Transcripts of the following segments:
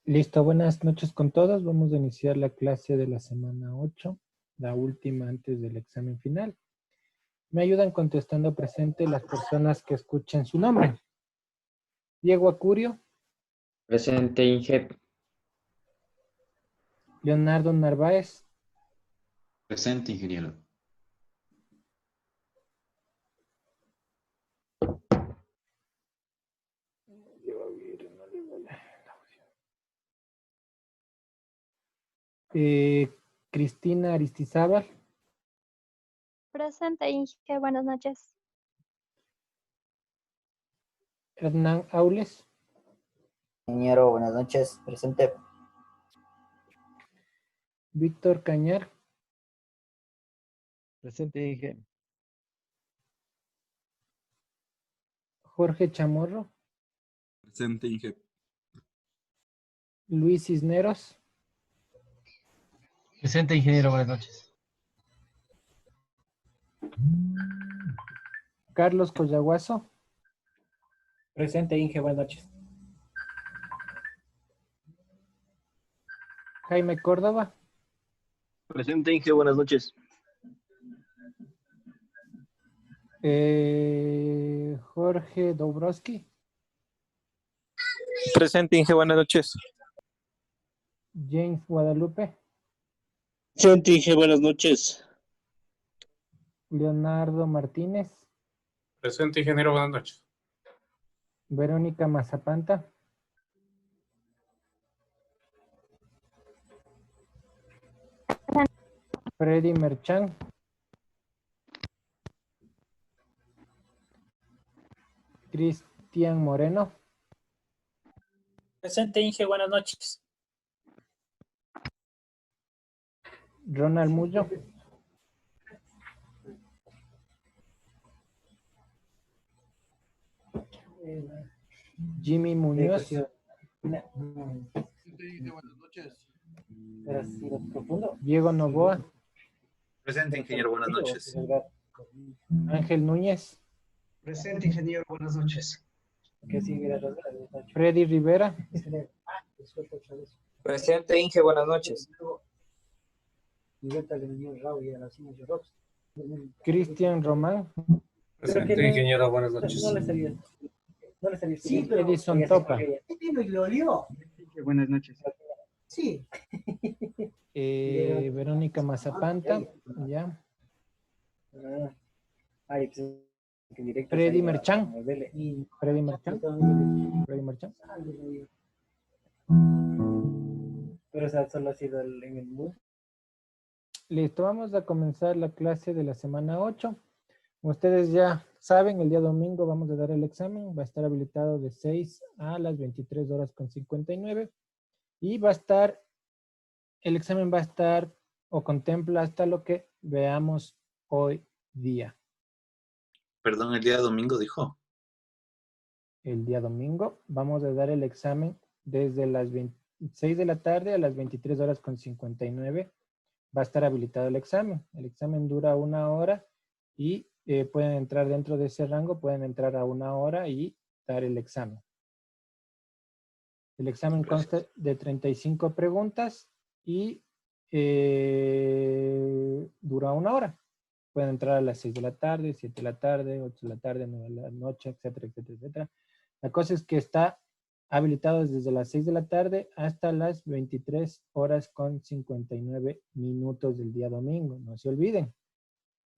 Listo, buenas noches con todos. Vamos a iniciar la clase de la semana 8, la última antes del examen final. Me ayudan contestando presente las personas que escuchen su nombre. Diego Acurio. Presente, Inge. Leonardo Narváez. Presente, ingeniero. Cristina Aristizábal. Presente, Inge. Buenas noches. Hernán Aules. Ingeniero, buenas noches. Presente. Víctor Cañar. Presente, Inge. Jorge Chamorro. Presente, Inge. Luis Cisneros. Presente, ingeniero, buenas noches. Carlos Collaguazo. Presente, Inge, buenas noches. Jaime Córdoba. Presente, Inge, buenas noches. Jorge Dobrowski. Presente, Inge, buenas noches. James Guadalupe. Presente, Inge, buenas noches. Leonardo Martínez. Presente, ingeniero, buenas noches. Verónica Mazapanta. Freddy Merchan. Cristian Moreno. Presente, Inge, buenas noches. Ronald Mullo. Jimmy Muñoz. Buenas noches. Diego Novoa. Presente, ingeniero, buenas noches. Ángel Núñez. Presente, ingeniero, buenas noches. Freddy Rivera. Presente, Inge, buenas noches. Cristian Román. Presente, ingeniero, buenas noches. Sí, pero Edison Topa. y lo olió. Buenas noches. Sí. Verónica Mazapanta. Ya. Freddy Merchan. Freddy Merchan. Freddy Merchan. Pero esa solo ha sido en el MOOC. Listo, vamos a comenzar la clase de la semana 8. Como ustedes ya saben, el día domingo vamos a dar el examen. Va a estar habilitado de 6 a las 23 horas con 59. Y va a estar, el examen va a estar o contempla hasta lo que veamos hoy día. Perdón, el día domingo dijo. El día domingo vamos a dar el examen desde las 6 de la tarde a las 23 horas con 59. Va a estar habilitado el examen. El examen dura 1 hora y pueden entrar dentro de ese rango, pueden entrar a 1 hora y dar el examen. El examen consta de 35 preguntas y dura 1 hora. Pueden entrar a las 6 de la tarde, 7 de la tarde, 8 de la tarde, 9 de la noche, etcétera, etcétera, etcétera. La cosa es que está habilitado desde las 6 de la tarde hasta las 23 horas con 59 minutos del día domingo. No se olviden.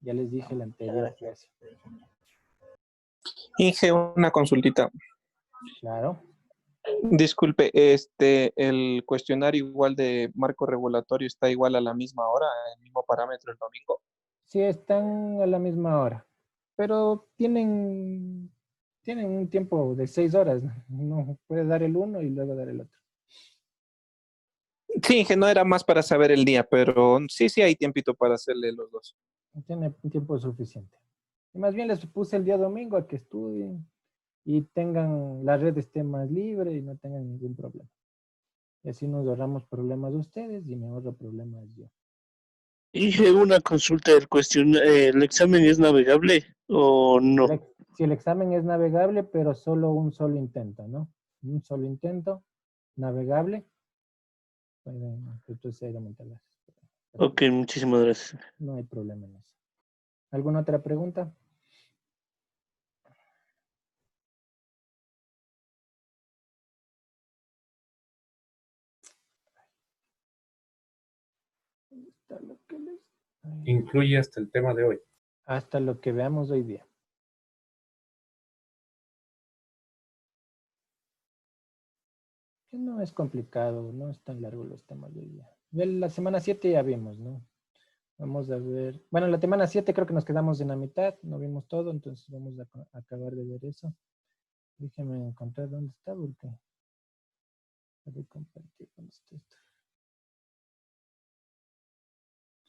Ya les dije la anterior clase. Inge, una consultita. Claro. Disculpe, el cuestionario igual de marco regulatorio está igual a la misma hora, el mismo parámetro el domingo. Sí, están a la misma hora, pero tienen un tiempo de 6 horas. No puede dar el uno y luego dar el otro. Sí, Inge, no era más para saber el día, pero sí hay tiempito para hacerle los dos. Tiene un tiempo suficiente. Y más bien les puse el día domingo a que estudien y tengan, la red esté más libre y no tengan ningún problema. Y así nos ahorramos problemas de ustedes y me ahorro problemas yo. Inge, una consulta del cuestionario, ¿el examen es navegable o no? Si el examen es navegable, pero solo un solo intento, ¿no? Un solo intento navegable. Pueden retroceder a montarlas. Ok, muchísimas gracias. No hay problema en eso. ¿Alguna otra pregunta? Incluye hasta el tema de hoy. Hasta lo que veamos hoy día. Que no es complicado, no es tan largo los temas de hoy día. De la semana 7 ya vimos, ¿no? Vamos a ver. Bueno, la semana 7 creo que nos quedamos en la mitad, no vimos todo, entonces vamos a acabar de ver eso. Déjenme encontrar dónde está, porque voy a compartir dónde está esto.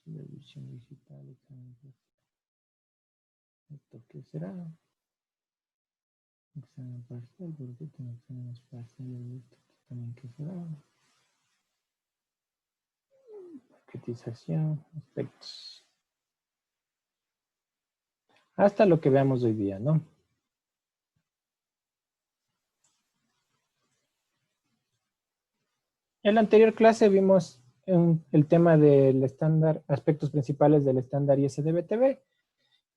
Televisión digital, examen. ¿Esto qué será? Examen parcial, ¿por qué tengo exámenes parciales? ¿Esto también qué será? Paquetización, aspectos. Hasta lo que veamos hoy día, ¿no? En la anterior clase vimos el tema del estándar, aspectos principales del estándar ISDB-TV.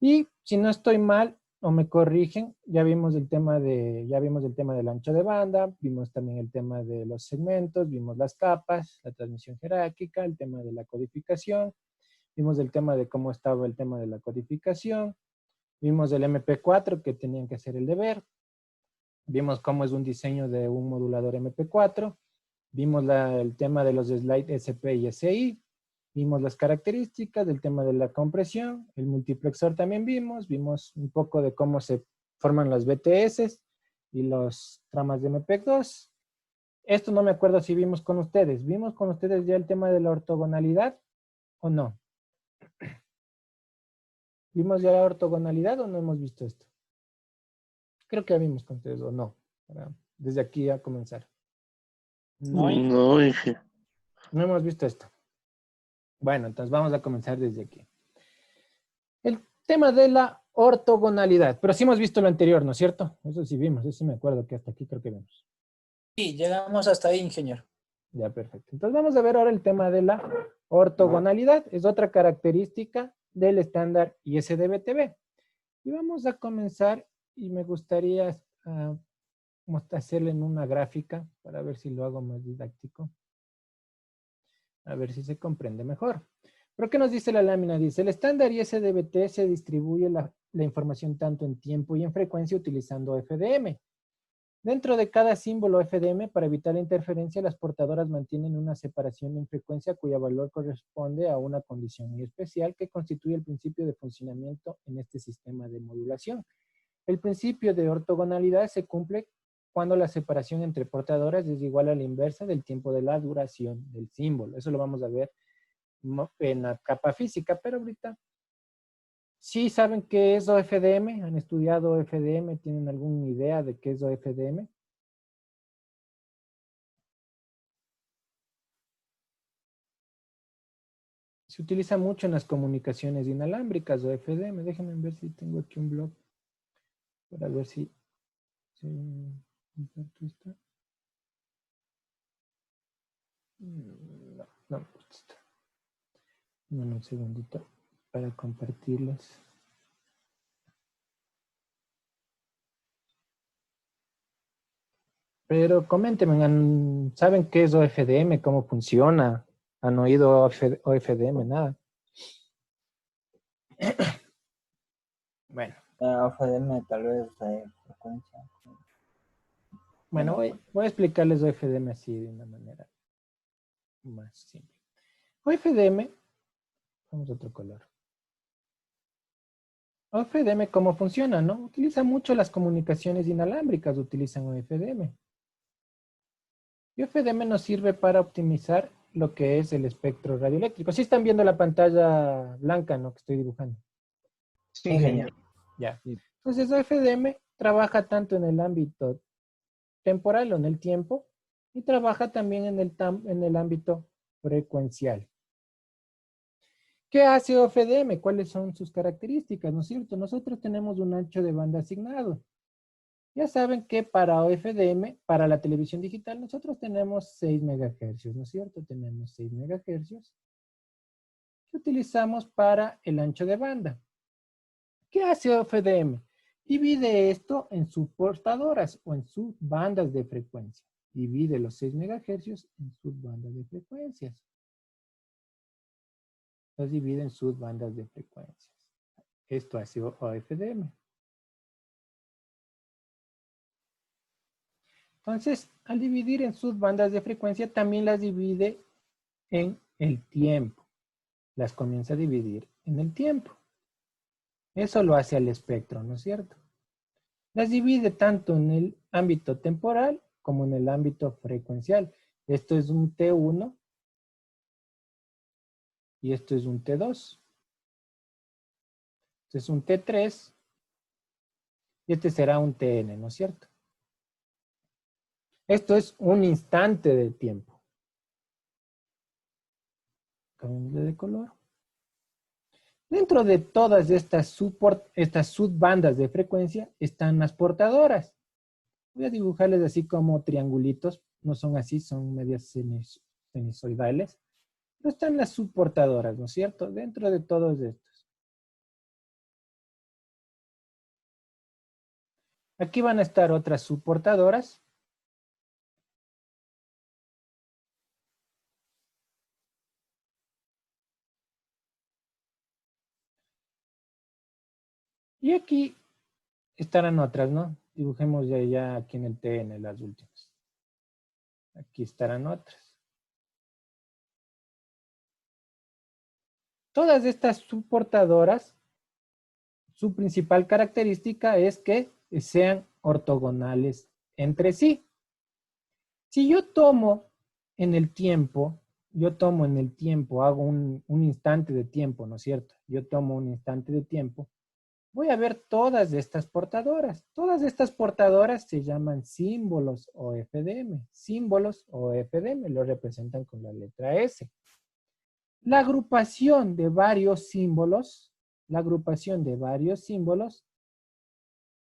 Y si no estoy mal o me corrigen, ya vimos el tema del ancho de banda, vimos también el tema de los segmentos, vimos las capas, la transmisión jerárquica, el tema de la codificación, vimos el tema de cómo estaba el tema de la codificación, vimos el MP4 que tenían que hacer el deber, Vimos cómo es un diseño de un modulador MP4. Vimos el tema de los slides SP y SI. Vimos las características del tema de la compresión. El multiplexor también vimos. Vimos un poco de cómo se forman los BTS y los tramas de MPEG-2. Esto no me acuerdo si vimos con ustedes. ¿Vimos con ustedes ya el tema de la ortogonalidad o no? ¿Vimos ya la ortogonalidad o no hemos visto esto? Creo que ya vimos con ustedes o no. Desde aquí a comenzar. No, Inge. No hemos visto esto. Bueno, entonces vamos a comenzar desde aquí. El tema de la ortogonalidad. Pero sí hemos visto lo anterior, ¿no es cierto? Eso sí vimos, eso sí me acuerdo que hasta aquí creo que vimos. Sí, llegamos hasta ahí, ingeniero. Ya, perfecto. Entonces vamos a ver ahora el tema de la ortogonalidad. Es otra característica del estándar ISDB-TV. Y vamos a comenzar y me gustaría hacerle en una gráfica para ver si lo hago más didáctico. A ver si se comprende mejor. ¿Pero qué nos dice la lámina? Dice, el estándar ISDB-T se distribuye la información tanto en tiempo y en frecuencia utilizando FDM. Dentro de cada símbolo FDM, para evitar la interferencia, las portadoras mantienen una separación en frecuencia cuya valor corresponde a una condición muy especial que constituye el principio de funcionamiento en este sistema de modulación. El principio de ortogonalidad se cumple cuando la separación entre portadoras es igual a la inversa del tiempo de la duración del símbolo. Eso lo vamos a ver en la capa física, pero ahorita ¿sí saben qué es OFDM? ¿Han estudiado OFDM? ¿Tienen alguna idea de qué es OFDM? Se utiliza mucho en las comunicaciones inalámbricas OFDM. Déjenme ver si tengo aquí un blog para ver si comparto esto. No, está. Bueno, un segundito para compartirles. Pero coméntenme, ¿saben qué es OFDM? ¿Cómo funciona? ¿Han oído OFDM? Nada. Bueno. OFDM tal vez frecuencia. Bueno, voy a explicarles OFDM así de una manera más simple. OFDM, vamos a otro color. OFDM, ¿cómo funciona, no? Utiliza mucho las comunicaciones inalámbricas, utilizan OFDM. Y OFDM nos sirve para optimizar lo que es el espectro radioeléctrico. Sí están viendo la pantalla blanca, ¿no? Que estoy dibujando. Sí, genial. Ya. Entonces, OFDM trabaja tanto en el ámbito temporal o en el tiempo y trabaja también en el ámbito frecuencial. ¿Qué hace OFDM? ¿Cuáles son sus características? ¿No es cierto? Nosotros tenemos un ancho de banda asignado. Ya saben que para OFDM, para la televisión digital, nosotros tenemos 6 MHz, ¿no es cierto? Tenemos 6 MHz que utilizamos para el ancho de banda. ¿Qué hace OFDM? Divide esto en subportadoras o en subbandas de frecuencia. Divide los 6 MHz en subbandas de frecuencias. Los divide en subbandas de frecuencias. Esto hace OFDM. Entonces, al dividir en subbandas de frecuencia, también las divide en el tiempo. Las comienza a dividir en el tiempo. Eso lo hace al espectro, ¿no es cierto? Las divide tanto en el ámbito temporal como en el ámbito frecuencial. Esto es un T1 y esto es un T2. Este es un T3 y este será un TN, ¿no es cierto? Esto es un instante de tiempo. Cambiando de color. Dentro de todas estas subbandas de frecuencia están las portadoras. Voy a dibujarles así como triangulitos. No son así, son medias sinusoidales. Pero están las subportadoras, ¿no es cierto? Dentro de todos estos. Aquí van a estar otras subportadoras. Y aquí estarán otras, ¿no? Dibujemos ya aquí en el TN las últimas. Aquí estarán otras. Todas estas subportadoras, su principal característica es que sean ortogonales entre sí. Si yo tomo en el tiempo, hago un instante de tiempo, ¿no es cierto? Yo tomo un instante de tiempo, voy a ver todas estas portadoras. Todas estas portadoras se llaman símbolos o FDM. Símbolos o FDM lo representan con la letra S. La agrupación de varios símbolos,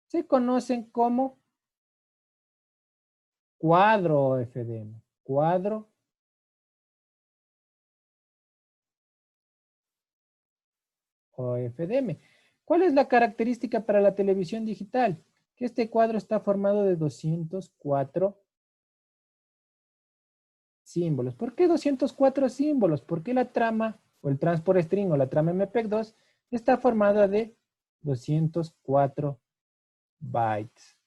se conocen como cuadro o FDM. Cuadro o FDM. ¿Cuál es la característica para la televisión digital? Que este cuadro está formado de 204 símbolos. ¿Por qué 204 símbolos? Porque la trama o el transport string o la trama MPEG-2 está formada de 204 bytes.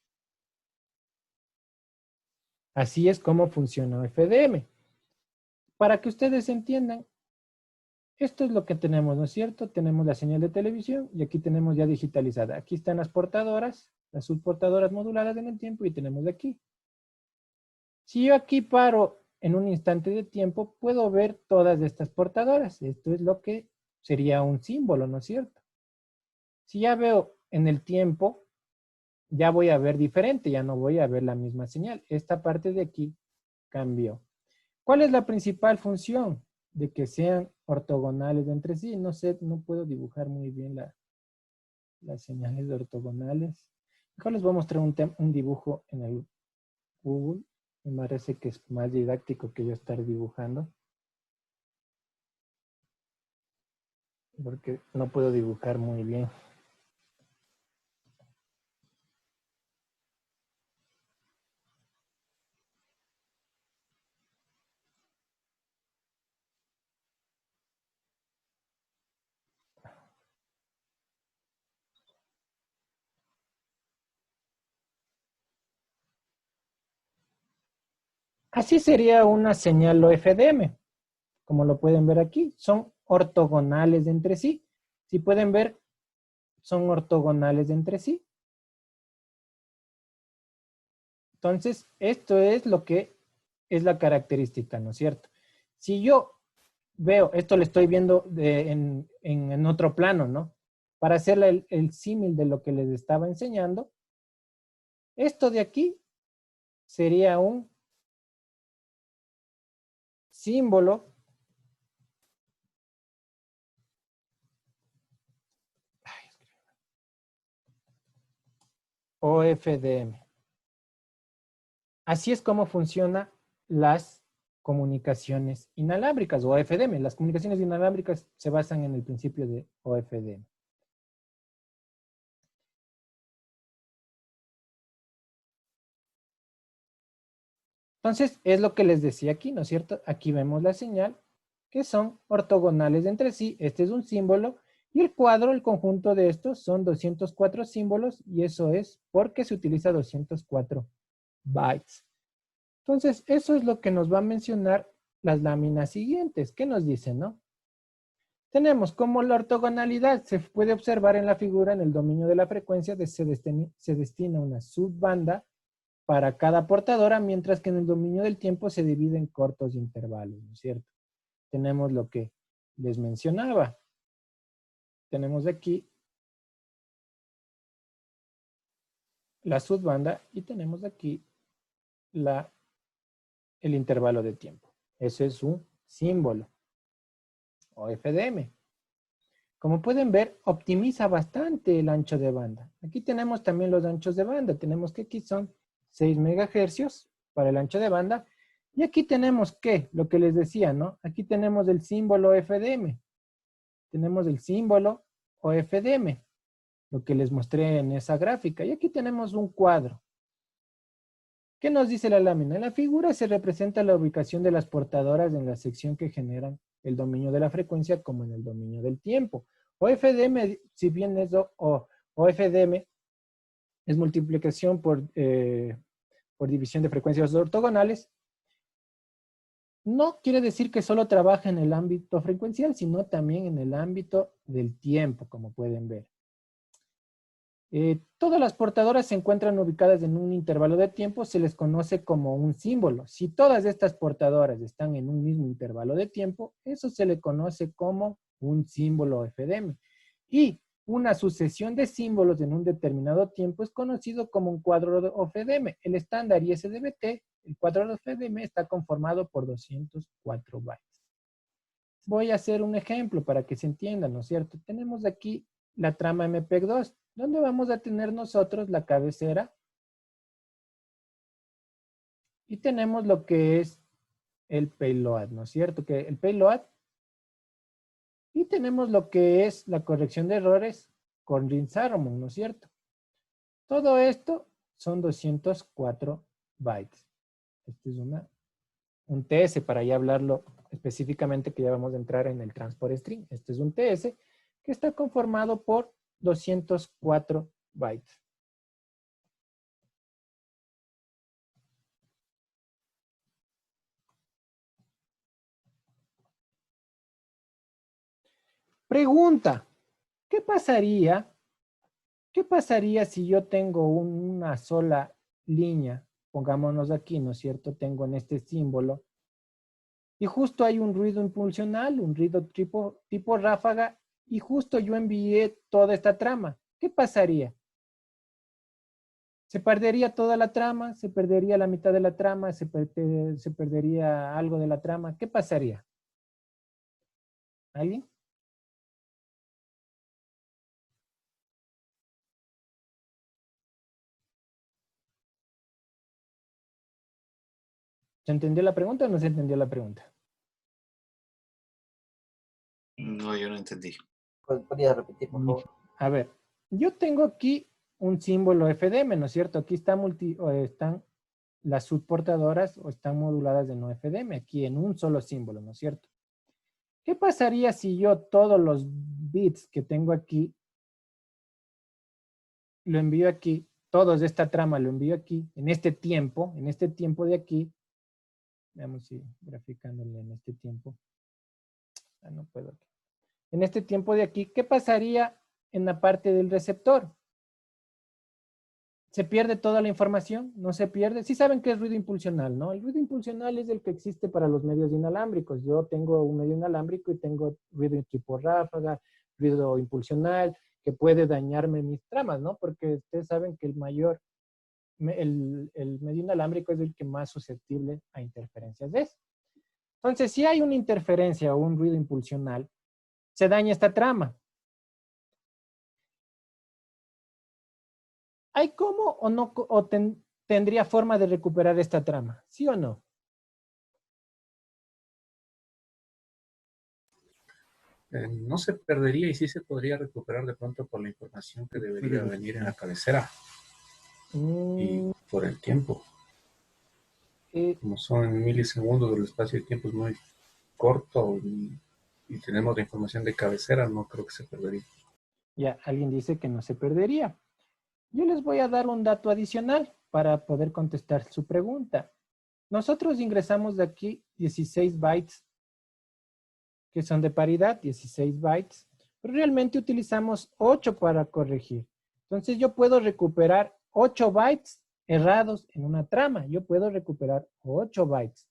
Así es como funciona FDM. Para que ustedes entiendan, esto es lo que tenemos, ¿no es cierto? Tenemos la señal de televisión y aquí tenemos ya digitalizada. Aquí están las portadoras, las subportadoras moduladas en el tiempo y tenemos de aquí. Si yo aquí paro en un instante de tiempo, puedo ver todas estas portadoras. Esto es lo que sería un símbolo, ¿no es cierto? Si ya veo en el tiempo, ya voy a ver diferente, ya no voy a ver la misma señal. Esta parte de aquí cambió. ¿Cuál es la principal función? De que sean ortogonales entre sí. No sé, no puedo dibujar muy bien las señales de ortogonales. Mejor les voy a mostrar un dibujo en el Google. Me parece que es más didáctico que yo estar dibujando. Porque no puedo dibujar muy bien. Así sería una señal OFDM. Como lo pueden ver aquí, son ortogonales entre sí. Si pueden ver, son ortogonales entre sí. Entonces, esto es lo que es la característica, ¿no es cierto? Si yo veo, esto lo estoy viendo en otro plano, ¿no? Para hacer el símil de lo que les estaba enseñando, esto de aquí sería un símbolo OFDM. Así es como funcionan las comunicaciones inalámbricas o OFDM. Las comunicaciones inalámbricas se basan en el principio de OFDM. Entonces, es lo que les decía aquí, ¿no es cierto? Aquí vemos la señal, que son ortogonales entre sí. Este es un símbolo. Y el cuadro, el conjunto de estos, son 204 símbolos. Y eso es porque se utiliza 204 bytes. Entonces, eso es lo que nos va a mencionar las láminas siguientes. ¿Qué nos dicen, no? Tenemos como la ortogonalidad se puede observar en la figura en el dominio de la frecuencia se destina una subbanda para cada portadora, mientras que en el dominio del tiempo se divide en cortos intervalos, ¿no es cierto? Tenemos lo que les mencionaba. Tenemos aquí la subbanda y tenemos aquí el intervalo de tiempo. Eso es un símbolo o FDM. Como pueden ver, optimiza bastante el ancho de banda. Aquí tenemos también los anchos de banda. Tenemos que aquí son 6 megahercios para el ancho de banda. Y aquí tenemos que, lo que les decía, ¿no? Aquí tenemos el símbolo FDM. Tenemos el símbolo o FDM, lo que les mostré en esa gráfica. Y aquí tenemos un cuadro. ¿Qué nos dice la lámina? En la figura se representa la ubicación de las portadoras en la sección que generan el dominio de la frecuencia como en el dominio del tiempo. O FDM, si bien es OFDM, es multiplicación por división de frecuencias ortogonales, no quiere decir que solo trabaja en el ámbito frecuencial, sino también en el ámbito del tiempo, como pueden ver. Todas las portadoras se encuentran ubicadas en un intervalo de tiempo, se les conoce como un símbolo. Si todas estas portadoras están en un mismo intervalo de tiempo, eso se le conoce como un símbolo FDM. Y una sucesión de símbolos en un determinado tiempo es conocido como un cuadro de FDM. El estándar ISDBT, el cuadro de FDM, está conformado por 204 bytes. Voy a hacer un ejemplo para que se entienda, ¿no es cierto? Tenemos aquí la trama MPEG-2, donde vamos a tener nosotros la cabecera y tenemos lo que es el payload, ¿no es cierto? Que el payload, y tenemos lo que es la corrección de errores con Rin-Salomon, ¿no es cierto? Todo esto son 204 bytes. Este es un TS, para ya hablarlo específicamente, que ya vamos a entrar en el transport string. Este es un TS que está conformado por 204 bytes. Pregunta, ¿qué pasaría si yo tengo una sola línea? Pongámonos aquí, ¿no es cierto? Tengo en este símbolo. Y justo hay un ruido impulsional, un ruido tipo ráfaga, y justo yo envié toda esta trama. ¿Qué pasaría? ¿Se perdería toda la trama? ¿Se perdería la mitad de la trama? ¿Se perdería algo de la trama? ¿Qué pasaría? ¿Alguien? ¿Se entendió la pregunta o no se entendió la pregunta? No, yo no entendí. ¿Podrías repetir, por favor? A ver, yo tengo aquí un símbolo FDM, ¿no es cierto? Aquí están las subportadoras o están moduladas de no FDM, aquí en un solo símbolo, ¿no es cierto? ¿Qué pasaría si yo todos los bits que tengo aquí lo envío aquí, todos de esta trama lo envío aquí, en este tiempo de aquí? Veamos si graficándole en este tiempo. No puedo. En este tiempo de aquí, ¿qué pasaría en la parte del receptor? ¿Se pierde toda la información? ¿No se pierde? Sí saben qué es ruido impulsional, ¿no? El ruido impulsional es el que existe para los medios inalámbricos. Yo tengo un medio inalámbrico y tengo ruido tipo ráfaga, ruido impulsional, que puede dañarme mis tramas, ¿no? Porque ustedes saben que el medio inalámbrico es el que más susceptible a interferencias es. Entonces, si hay una interferencia o un ruido impulsional, se daña esta trama. ¿Hay cómo o no, tendría forma de recuperar esta trama? ¿Sí o no? No se perdería y sí se podría recuperar de pronto por la información que debería venir en la cabecera y por el tiempo. Como son en milisegundos, el espacio de tiempo es muy corto y tenemos la información de cabecera, no creo que se perdería. Ya, alguien dice que no se perdería. Yo les voy a dar un dato adicional para poder contestar su pregunta. Nosotros ingresamos de aquí 16 bytes, que son de paridad, 16 bytes, pero realmente utilizamos 8 para corregir. Entonces yo puedo recuperar 8 bytes errados en una trama. Yo puedo recuperar 8 bytes.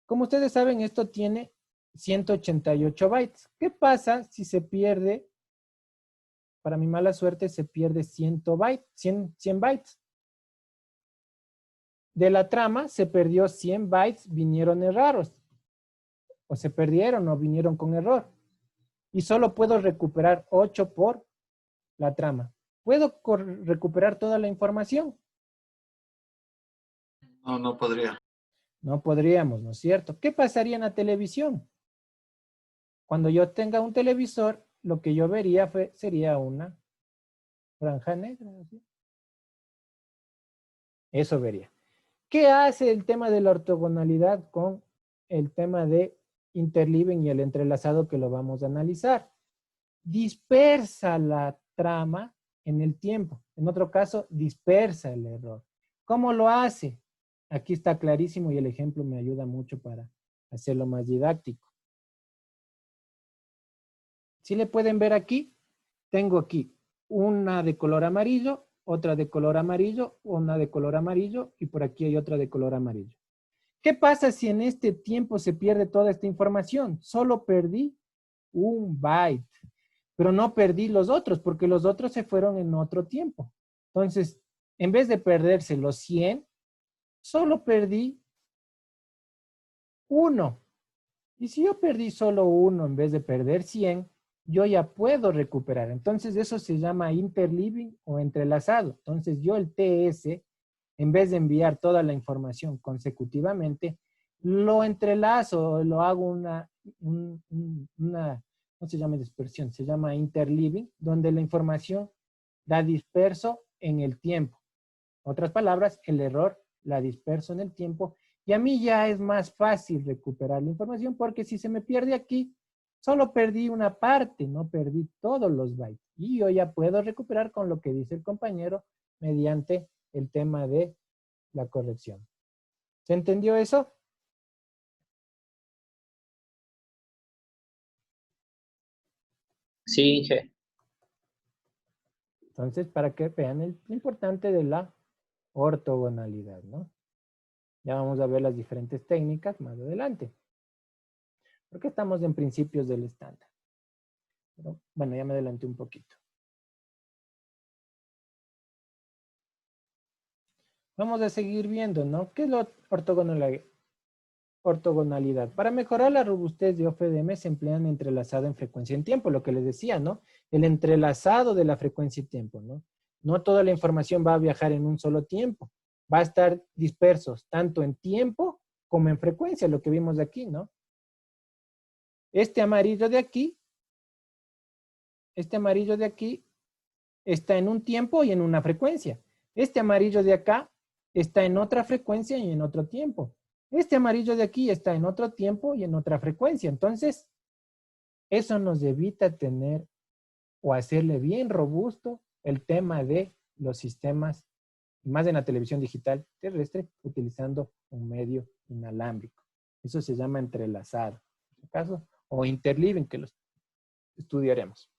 Como ustedes saben, esto tiene 188 bytes. ¿Qué pasa si se pierde? Para mi mala suerte se pierde 100 bytes. De la trama se perdió 100 bytes, vinieron errados. O se perdieron o vinieron con error. Y solo puedo recuperar 8 por la trama. ¿Puedo recuperar toda la información? No, no podría. No podríamos, ¿no es cierto? ¿Qué pasaría en la televisión? Cuando yo tenga un televisor, lo que yo vería sería una franja negra. ¿Sí? Eso vería. ¿Qué hace el tema de la ortogonalidad con el tema de interleaving y el entrelazado que lo vamos a analizar? Dispersa la trama en el tiempo. En otro caso, dispersa el error. ¿Cómo lo hace? Aquí está clarísimo y el ejemplo me ayuda mucho para hacerlo más didáctico. Si le pueden ver aquí, tengo aquí una de color amarillo, otra de color amarillo, una de color amarillo y por aquí hay otra de color amarillo. ¿Qué pasa si en este tiempo se pierde toda esta información? Solo perdí un byte, pero no perdí los otros porque los otros se fueron en otro tiempo. Entonces, en vez de perderse los 100, solo perdí 1. Y si yo perdí solo 1 en vez de perder 100, yo ya puedo recuperar. Entonces, eso se llama interleaving o entrelazado. Entonces, yo el TS, en vez de enviar toda la información consecutivamente, lo entrelazo, lo hago una no se llama dispersión, se llama interleaving, donde la información la disperso en el tiempo. Otras palabras, el error la disperso en el tiempo y a mí ya es más fácil recuperar la información porque si se me pierde aquí, solo perdí una parte, no perdí todos los bytes. Y yo ya puedo recuperar con lo que dice el compañero mediante el tema de la corrección. ¿Se entendió eso? Sí, Inge. Entonces, para que vean lo importante de la ortogonalidad, ¿no? Ya vamos a ver las diferentes técnicas más adelante. Porque estamos en principios del estándar. Pero, bueno, ya me adelanté un poquito. Vamos a seguir viendo, ¿no? ¿Qué es la ortogonalidad? Para mejorar la robustez de OFDM se emplean entrelazado en frecuencia en tiempo, lo que les decía, ¿no? El entrelazado de la frecuencia y tiempo, ¿no? No toda la información va a viajar en un solo tiempo. Va a estar dispersos tanto en tiempo como en frecuencia, lo que vimos aquí, ¿no? Este amarillo de aquí está en un tiempo y en una frecuencia. Este amarillo de acá está en otra frecuencia y en otro tiempo. Este amarillo de aquí está en otro tiempo y en otra frecuencia. Entonces, eso nos evita tener o hacerle bien robusto el tema de los sistemas, más en la televisión digital terrestre, utilizando un medio inalámbrico. Eso se llama entrelazado, en este caso, o interleaving, que los estudiaremos.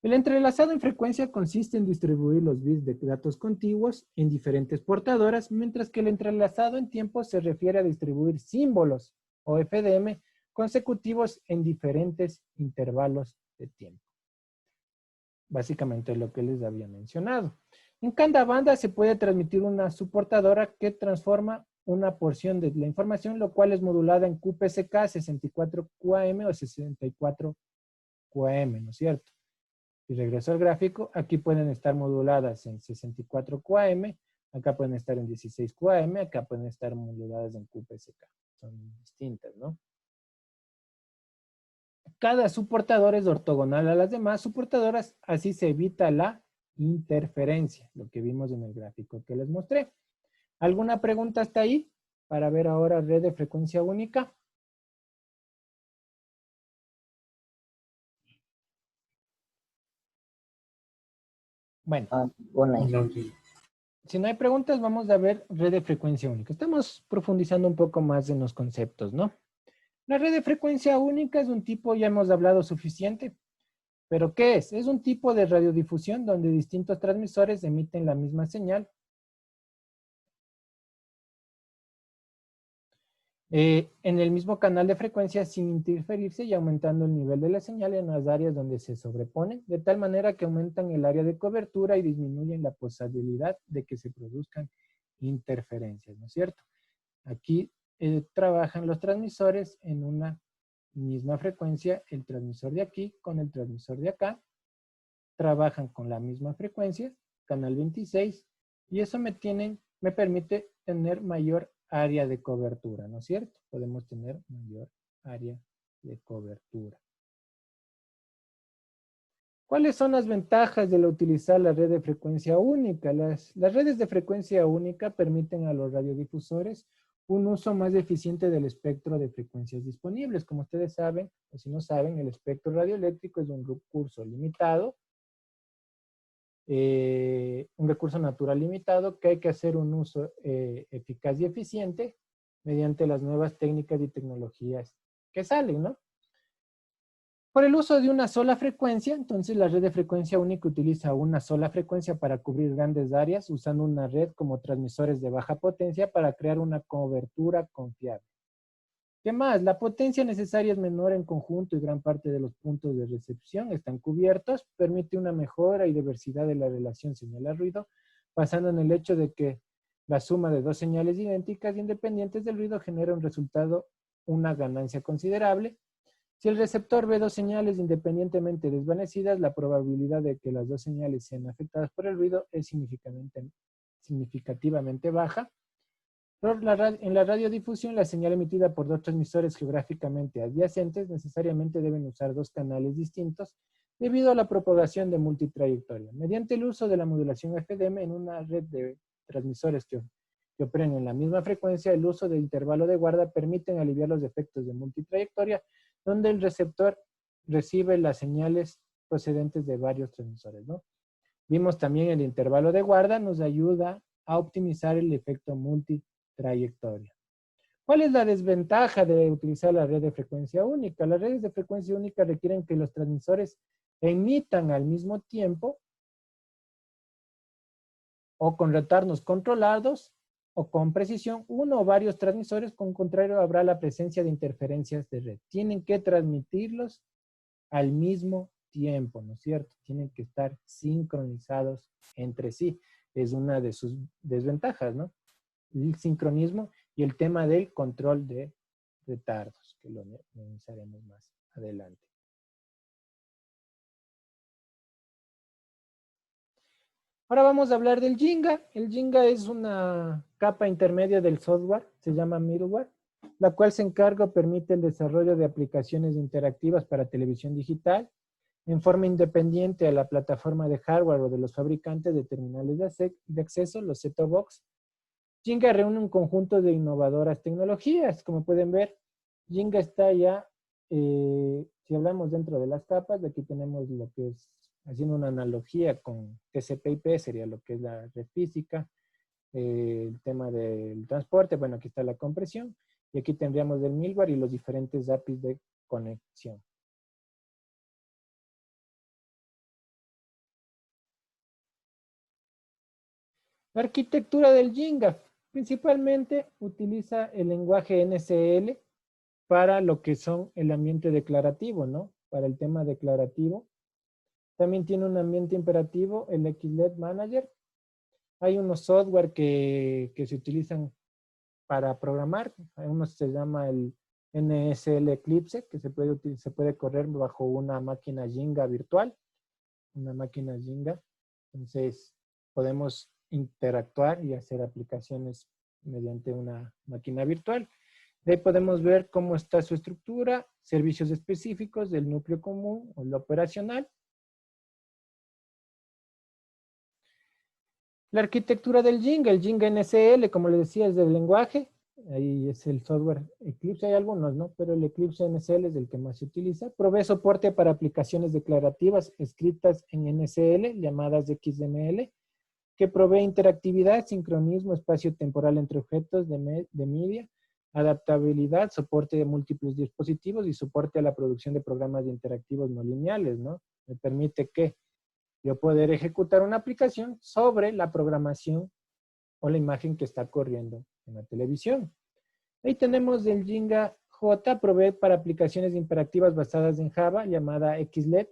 El entrelazado en frecuencia consiste en distribuir los bits de datos contiguos en diferentes portadoras, mientras que el entrelazado en tiempo se refiere a distribuir símbolos o FDM consecutivos en diferentes intervalos de tiempo. Básicamente lo que les había mencionado. En cada banda se puede transmitir una subportadora que transforma una porción de la información, lo cual es modulada en QPSK 64 QAM o 64 QAM, ¿no es cierto? Si regreso al gráfico, aquí pueden estar moduladas en 64 QAM, acá pueden estar en 16 QAM, acá pueden estar moduladas en QPSK. Son distintas, ¿no? Cada subportador es ortogonal a las demás subportadoras, así se evita la interferencia, lo que vimos en el gráfico que les mostré. ¿Alguna pregunta hasta ahí? Para ver ahora red de frecuencia única. Bueno, si no hay preguntas, vamos a ver red de frecuencia única. Estamos profundizando un poco más en los conceptos, ¿no? La red de frecuencia única es un tipo, ya hemos hablado suficiente, pero ¿qué es? Es un tipo de radiodifusión donde distintos transmisores emiten la misma señal. En el mismo canal de frecuencia sin interferirse y aumentando el nivel de la señal en las áreas donde se sobreponen, de tal manera que aumentan el área de cobertura y disminuyen la posibilidad de que se produzcan interferencias, ¿no es cierto? Aquí trabajan los transmisores en una misma frecuencia, el transmisor de aquí con el transmisor de acá, trabajan con la misma frecuencia, canal 26, y eso me permite tener mayor área de cobertura, ¿no es cierto? Podemos tener mayor área de cobertura. ¿Cuáles son las ventajas de utilizar la red de frecuencia única? Las redes de frecuencia única permiten a los radiodifusores un uso más eficiente del espectro de frecuencias disponibles. Como ustedes saben, o si no saben, el espectro radioeléctrico es un recurso limitado un recurso natural limitado que hay que hacer un uso eficaz y eficiente mediante las nuevas técnicas y tecnologías que salen, ¿no? Por el uso de una sola frecuencia, entonces la red de frecuencia única utiliza una sola frecuencia para cubrir grandes áreas, usando una red como transmisores de baja potencia para crear una cobertura confiable. ¿Qué más? La potencia necesaria es menor en conjunto y gran parte de los puntos de recepción están cubiertos, permite una mejora y diversidad de la relación señal-ruido, basando en el hecho de que la suma de dos señales idénticas e independientes del ruido genera un resultado, una ganancia considerable. Si el receptor ve dos señales independientemente desvanecidas, la probabilidad de que las dos señales sean afectadas por el ruido es significativamente baja. En la radiodifusión, la señal emitida por dos transmisores geográficamente adyacentes necesariamente deben usar dos canales distintos debido a la propagación de multitrayectoria. Mediante el uso de la modulación FDM en una red de transmisores que operen en la misma frecuencia, el uso de intervalo de guarda permiten aliviar los efectos de multitrayectoria, donde el receptor recibe las señales procedentes de varios transmisores, ¿no? Vimos también el intervalo de guarda nos ayuda a optimizar el efecto multitrayectoria. ¿Cuál es la desventaja de utilizar la red de frecuencia única? Las redes de frecuencia única requieren que los transmisores emitan al mismo tiempo o con retornos controlados o con precisión uno o varios transmisores, con contrario habrá la presencia de interferencias de red. Tienen que transmitirlos al mismo tiempo, ¿no es cierto? Tienen que estar sincronizados entre sí. Es una de sus desventajas, ¿no? El sincronismo y el tema del control de retardos, que lo analizaremos más adelante. Ahora vamos a hablar del Jinga. El Jinga es una capa intermedia del software, se llama middleware, la cual se encarga o permite el desarrollo de aplicaciones interactivas para televisión digital en forma independiente a la plataforma de hardware o de los fabricantes de terminales de acceso, los set-top box. Jinga reúne un conjunto de innovadoras tecnologías. Como pueden ver, Jinga está ya, si hablamos dentro de las capas, aquí tenemos lo que es, haciendo una analogía con TCP/IP, sería lo que es la red física, el tema del transporte, bueno, aquí está la compresión, y aquí tendríamos el middleware y los diferentes APIs de conexión. La arquitectura del Jinga principalmente utiliza el lenguaje NCL para lo que son el ambiente declarativo, ¿no? Para el tema declarativo. También tiene un ambiente imperativo, el XLED Manager. Hay unos software que se utilizan para programar. Uno se llama el NSL Eclipse, que se puede correr bajo una máquina Jinga virtual. Una máquina Jinga. Entonces, podemos interactuar y hacer aplicaciones mediante una máquina virtual. De ahí podemos ver cómo está su estructura, servicios específicos del núcleo común o lo operacional. La arquitectura del Jinga, el Jinga NCL, como les decía, es del lenguaje. Ahí es el software Eclipse, hay algunos, ¿no? Pero el Eclipse NCL es el que más se utiliza. Provee soporte para aplicaciones declarativas escritas en NCL, llamadas XML, que provee interactividad, sincronismo, espacio temporal entre objetos de media, adaptabilidad, soporte de múltiples dispositivos y soporte a la producción de programas interactivos no lineales, ¿no? Me permite que yo poder ejecutar una aplicación sobre la programación o la imagen que está corriendo en la televisión. Ahí tenemos el Jinga J, provee para aplicaciones interactivas basadas en Java, llamada XLED,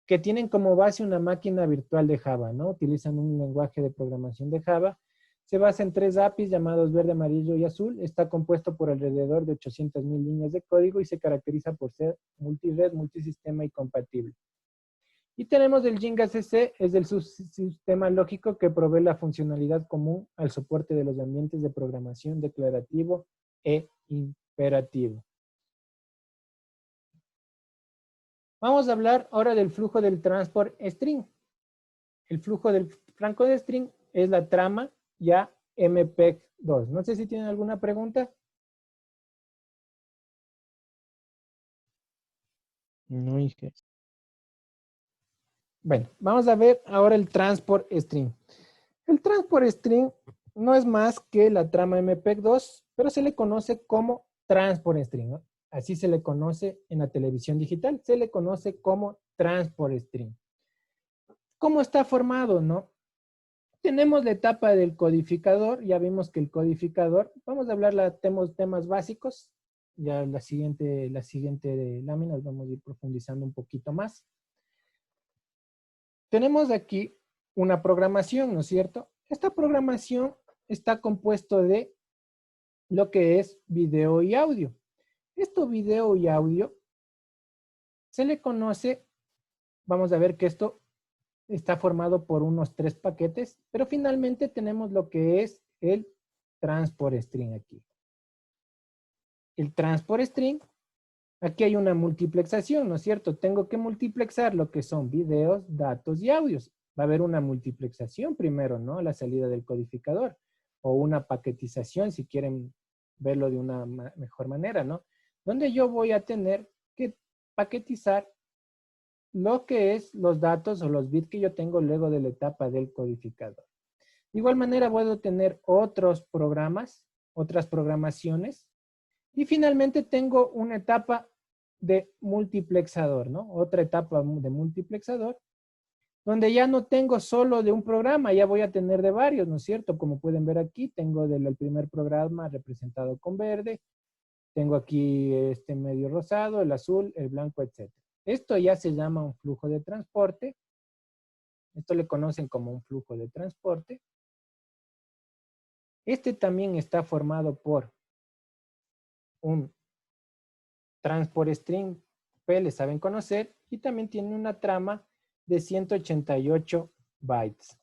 que tienen como base una máquina virtual de Java, ¿no? Utilizan un lenguaje de programación de Java. Se basa en 3 APIs llamados verde, amarillo y azul. Está compuesto por alrededor de 800,000 líneas de código y se caracteriza por ser multired, multisistema y compatible. Y tenemos el Jinga CC, es el subsistema lógico que provee la funcionalidad común al soporte de los ambientes de programación declarativo e imperativo. Vamos a hablar ahora del flujo del transport string. El flujo del franco de string es la trama ya MPEG-2. No sé si tienen alguna pregunta. No, Inge. Bueno, vamos a ver ahora el transport string. El transport string no es más que la trama MPEG-2, pero se le conoce como transport string, ¿no? Así se le conoce en la televisión digital, se le conoce como transport string. ¿Cómo está formado, no? Tenemos la etapa del codificador, ya vimos que el codificador, vamos a hablar de temas básicos, ya la siguiente lámina vamos a ir profundizando un poquito más. Tenemos aquí una programación, ¿no es cierto? Esta programación está compuesto de lo que es video y audio. Esto video y audio se le conoce, vamos a ver que esto está formado por unos 3 paquetes, pero finalmente tenemos lo que es el transport string aquí. El transport string, aquí hay una multiplexación, ¿no es cierto? Tengo que multiplexar lo que son videos, datos y audios. Va a haber una multiplexación primero, ¿no? A la salida del codificador. O una paquetización, si quieren verlo de una mejor manera, ¿no? Donde yo voy a tener que paquetizar lo que es los datos o los bits que yo tengo luego de la etapa del codificador. De igual manera puedo tener otros programas, otras programaciones. Y finalmente tengo una etapa de multiplexador, ¿no? Otra etapa de multiplexador, donde ya no tengo solo de un programa, ya voy a tener de varios, ¿no es cierto? Como pueden ver aquí, tengo el primer programa representado con verde, tengo aquí este medio rosado, el azul, el blanco, etc. Esto ya se llama un flujo de transporte. Esto le conocen como un flujo de transporte. Este también está formado por un transport string, le saben conocer, y también tiene una trama de 188 bytes.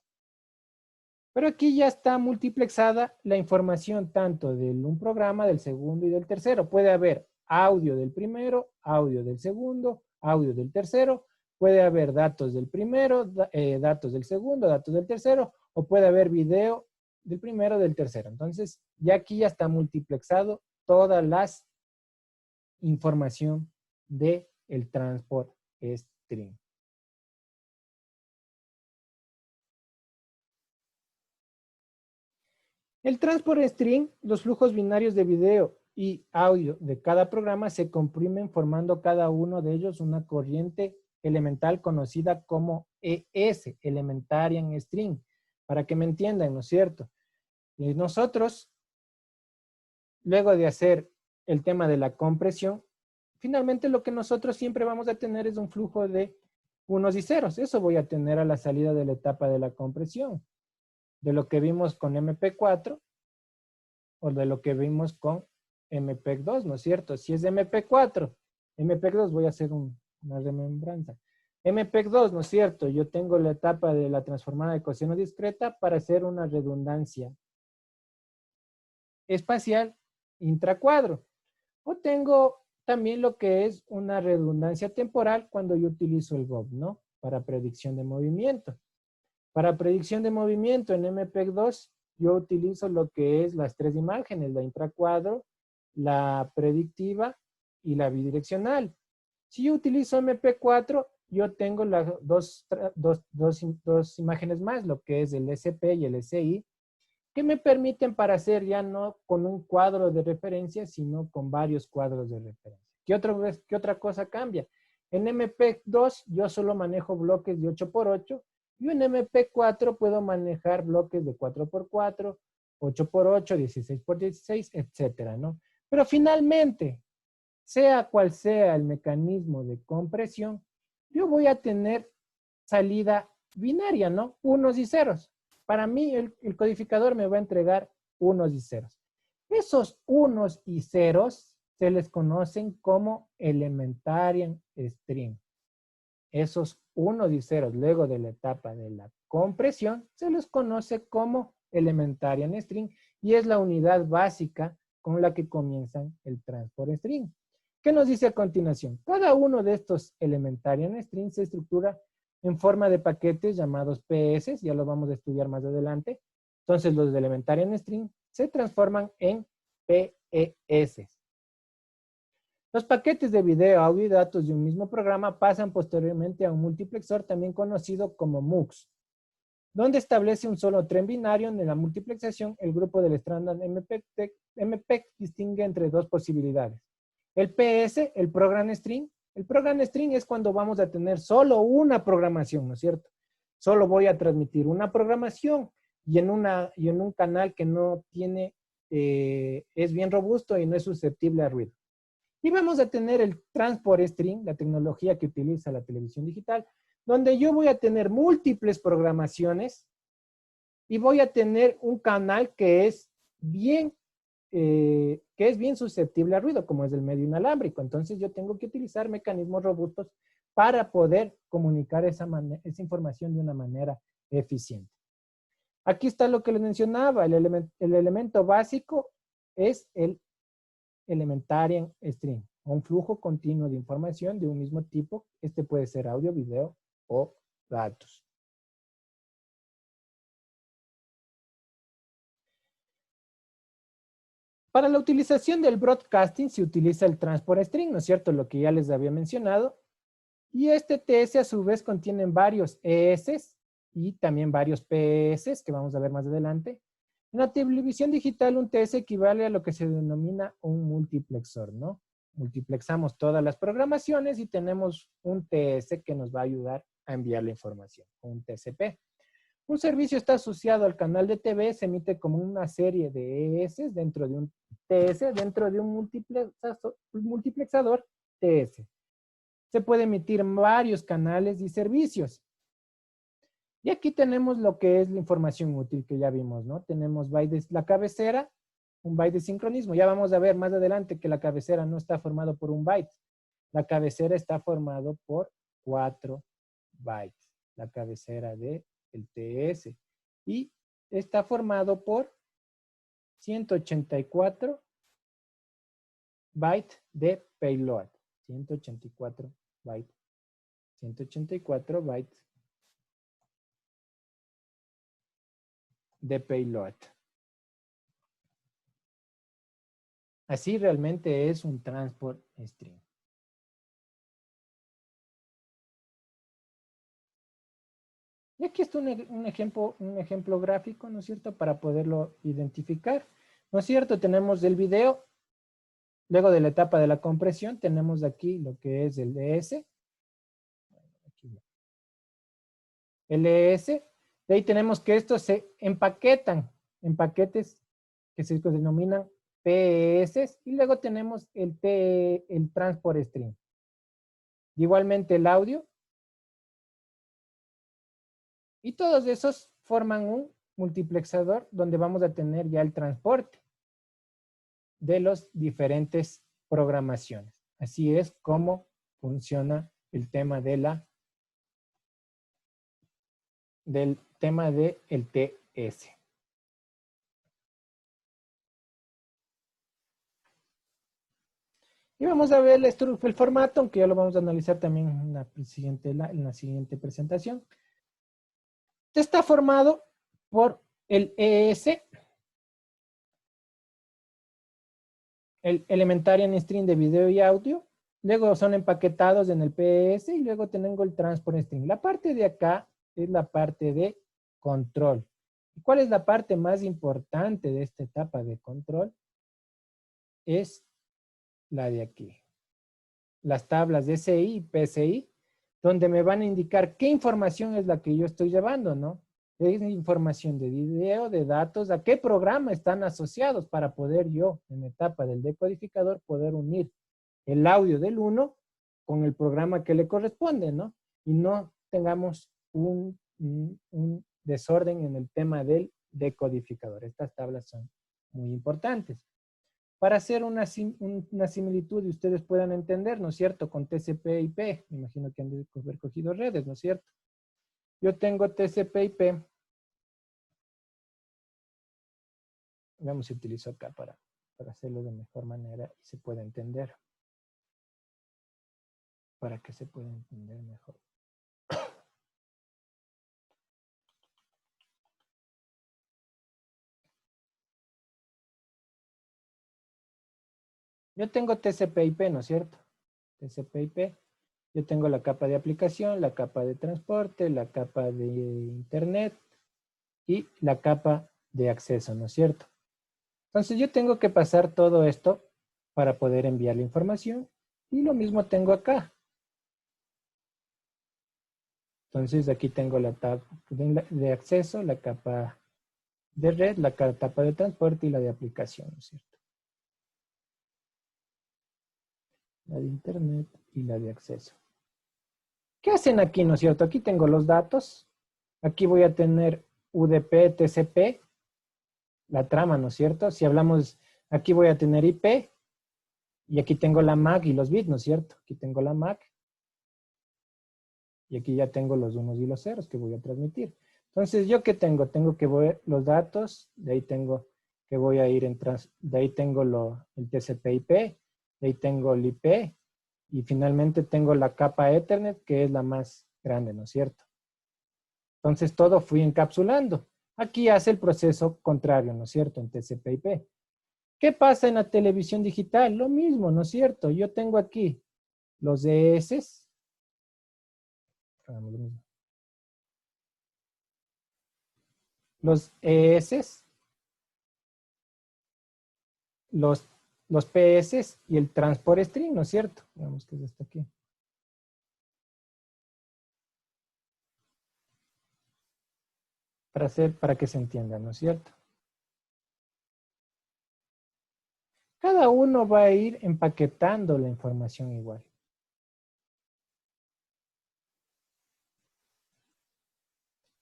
Pero aquí ya está multiplexada la información tanto de un programa, del segundo y del tercero. Puede haber audio del primero, audio del segundo, audio del tercero, puede haber datos del primero, datos del segundo, datos del tercero, o puede haber video del primero, del tercero. Entonces, ya aquí ya está multiplexado todas las información de el transport string. El transport string, los flujos binarios de video y audio de cada programa se comprimen formando cada uno de ellos una corriente elemental conocida como ES, Elementarian String, para que me entiendan, ¿no es cierto? Y nosotros, luego de hacer el tema de la compresión, finalmente lo que nosotros siempre vamos a tener es un flujo de unos y ceros. Eso voy a tener a la salida de la etapa de la compresión. De lo que vimos con MP4 o de lo que vimos con MPEG-2, ¿no es cierto? Si es MP4, MPEG-2 voy a hacer una remembranza. MPEG-2, ¿no es cierto? Yo tengo la etapa de la transformada de coseno discreta para hacer una redundancia espacial intracuadro. O tengo también lo que es una redundancia temporal cuando yo utilizo el GOP, ¿no? Para predicción de movimiento. Para predicción de movimiento en MPEG-2, yo utilizo lo que es las 3 imágenes, la intracuadro, la predictiva y la bidireccional. Si yo utilizo MP4, yo tengo las dos imágenes más, lo que es el SP y el SI, que me permiten para hacer ya no con un cuadro de referencia, sino con varios cuadros de referencia. ¿Qué otra cosa cambia? En MP2 yo solo manejo bloques de 8x8 y en MP4 puedo manejar bloques de 4x4, 8x8, 16x16, etcétera, ¿no? Pero finalmente, sea cual sea el mecanismo de compresión, yo voy a tener salida binaria, ¿no? Unos y ceros. Para mí, el codificador me va a entregar unos y ceros. Esos unos y ceros se les conocen como elementarian string. Esos unos y ceros luego de la etapa de la compresión se les conoce como elementarian string y es la unidad básica con la que comienzan el transport string. ¿Qué nos dice a continuación? Cada uno de estos elementarian string se estructura en forma de paquetes llamados PS, ya lo vamos a estudiar más adelante. Entonces los de elementarian string se transforman en PES. Los paquetes de video, audio y datos de un mismo programa pasan posteriormente a un multiplexor también conocido como MUX, donde establece un solo tren binario. En la multiplexación, el grupo del estándar MPEG distingue entre dos posibilidades. El PS, el Program String. El Program String es cuando vamos a tener solo una programación, ¿no es cierto? Solo voy a transmitir una programación y en un canal que no tiene, es bien robusto y no es susceptible a ruido. Y vamos a tener el Transport String, la tecnología que utiliza la televisión digital, donde yo voy a tener múltiples programaciones y voy a tener un canal que es bien susceptible a ruido, como es el medio inalámbrico. Entonces yo tengo que utilizar mecanismos robustos para poder comunicar esa información de una manera eficiente. Aquí está lo que les mencionaba, el elemento básico es el Elementarian String, un flujo continuo de información de un mismo tipo. Este puede ser audio, video o datos. Para la utilización del broadcasting se utiliza el Transport String, ¿no es cierto? Lo que ya les había mencionado. Y este TS a su vez contiene varios ES y también varios PS que vamos a ver más adelante. En la televisión digital, un TS equivale a lo que se denomina un multiplexor, ¿no? Multiplexamos todas las programaciones y tenemos un TS que nos va a ayudar a enviar la información, un TCP. Un servicio está asociado al canal de TV, se emite como una serie de ES dentro de un TS, dentro de un multiplexador TS. Se puede emitir varios canales y servicios. Y aquí tenemos lo que es la información útil que ya vimos, ¿no? Tenemos la cabecera, un byte de sincronismo. Ya vamos a ver más adelante que la cabecera no está formado por un byte. La cabecera está formado por 4 bytes. La cabecera del TS. Y está formado por 184 bytes de payload. 184 bytes. 184 bytes de payload. Así realmente es un transport string. Y aquí está un ejemplo gráfico, ¿no es cierto? Para poderlo identificar. ¿No es cierto? Tenemos el video. Luego de la etapa de la compresión, tenemos aquí lo que es el ES. El ES. De ahí tenemos que estos se empaquetan en paquetes que se denominan PES. Y luego tenemos el Transport String. Igualmente el audio. Y todos esos forman un multiplexador donde vamos a tener ya el transporte de las diferentes programaciones. Así es como funciona el tema del TS. Y vamos a ver el formato, aunque ya lo vamos a analizar también en la siguiente presentación. Está formado por el ES, el Elementarian String de video y audio, luego son empaquetados en el PS y luego tengo el Transport String. La parte de acá es la parte de control. ¿Y cuál es la parte más importante de esta etapa de control? Es la de aquí. Las tablas de SI y PSI, donde me van a indicar qué información es la que yo estoy llevando, ¿no? Es información de video, de datos, a qué programa están asociados para poder yo, en la etapa del decodificador, poder unir el audio del 1 con el programa que le corresponde, ¿no? Y no tengamos un desorden en el tema del decodificador. Estas tablas son muy importantes. Para hacer una similitud y ustedes puedan entender, ¿no es cierto? Con TCP/IP, me imagino que han de haber cogido redes, ¿no es cierto? Yo tengo TCP/IP. Vamos a utilizar acá para hacerlo de mejor manera y se pueda entender. Para que se pueda entender mejor. Yo tengo TCP/IP, ¿no es cierto? TCP/IP. Yo tengo la capa de aplicación, la capa de transporte, la capa de internet y la capa de acceso, ¿no es cierto? Entonces yo tengo que pasar todo esto para poder enviar la información y lo mismo tengo acá. Entonces aquí tengo la capa de acceso, la capa de red, la capa de transporte y la de aplicación, ¿no es cierto? La de internet y la de acceso. ¿Qué hacen aquí, no es cierto? Aquí tengo los datos. Aquí voy a tener UDP, TCP, la trama, ¿no es cierto? Si hablamos, aquí voy a tener IP y aquí tengo la MAC y los bits, ¿no es cierto? Aquí tengo la MAC y aquí ya tengo los unos y los ceros que voy a transmitir. Entonces, ¿yo qué tengo? Tengo que ver los datos, de ahí tengo que voy a ir de ahí tengo el TCP/IP, de ahí tengo el IP y finalmente tengo la capa Ethernet que es la más grande, ¿no es cierto? Entonces, todo fui encapsulando. Aquí hace el proceso contrario, ¿no es cierto? En TCP/IP. ¿Qué pasa en la televisión digital? Lo mismo, ¿no es cierto? Yo tengo aquí los ES. Hagamos lo mismo. Los ES, los PS y el transport string, ¿no es cierto? Digamos que es esto aquí. Para que se entienda, ¿no es cierto? Cada uno va a ir empaquetando la información igual.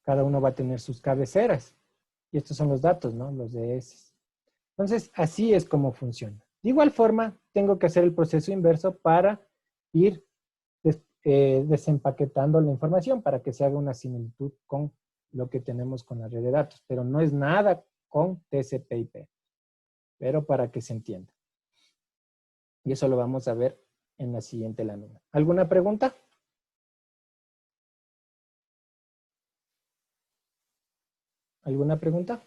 Cada uno va a tener sus cabeceras. Y estos son los datos, ¿no? Los DS. Entonces, así es como funciona. De igual forma, tengo que hacer el proceso inverso para ir desempaquetando la información para que se haga una similitud con lo que tenemos con la red de datos. Pero no es nada con TCP/IP. Pero para que se entienda. Y eso lo vamos a ver en la siguiente lámina. ¿Alguna pregunta? ¿Alguna pregunta?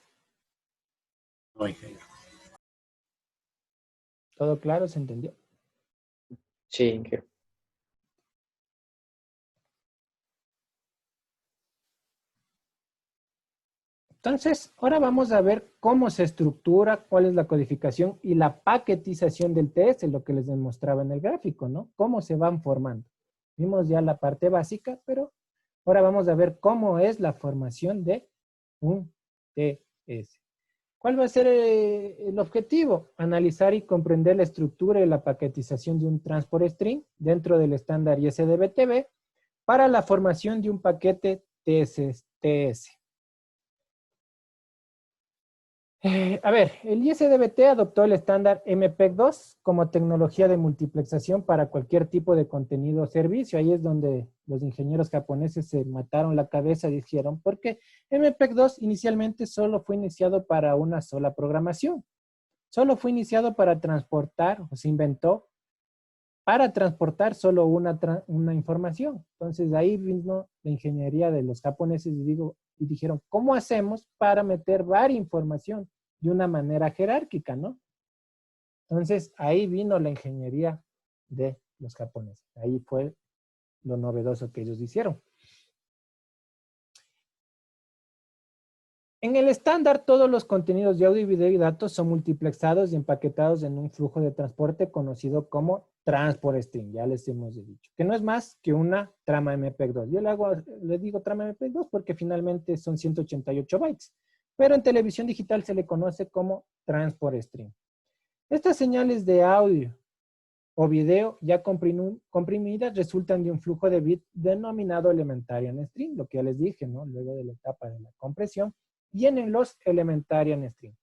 No, ingeniero. ¿Todo claro? ¿Se entendió? Sí, ingeniero. Entonces, ahora vamos a ver cómo se estructura, cuál es la codificación y la paquetización del TS, lo que les demostraba en el gráfico, ¿no? Cómo se van formando. Vimos ya la parte básica, pero ahora vamos a ver cómo es la formación de un TS. ¿Cuál va a ser el objetivo? Analizar y comprender la estructura y la paquetización de un transport string dentro del estándar ISDB-TV para la formación de un paquete TS. A ver, el ISDB-T adoptó el estándar MPEG-2 como tecnología de multiplexación para cualquier tipo de contenido o servicio. Ahí es donde los ingenieros japoneses se mataron la cabeza y dijeron, porque MPEG-2 inicialmente solo fue iniciado para una sola programación. Solo fue iniciado para transportar, o se inventó, para transportar solo una información. Entonces, ahí vino la ingeniería de los japoneses y dijeron, ¿cómo hacemos para meter varias información de una manera jerárquica, no? Entonces, ahí vino la ingeniería de los japoneses. Ahí fue lo novedoso que ellos hicieron. En el estándar, todos los contenidos de audio, video y datos son multiplexados y empaquetados en un flujo de transporte conocido como transport string, ya les hemos dicho, que no es más que una trama MPEG-2. Yo le digo trama MPEG-2 porque finalmente son 188 bytes, pero en televisión digital se le conoce como transport string. Estas señales de audio o video ya comprimidas resultan de un flujo de bits denominado elementarian string, lo que ya les dije, ¿no? Luego de la etapa de la compresión, vienen los elementarian string.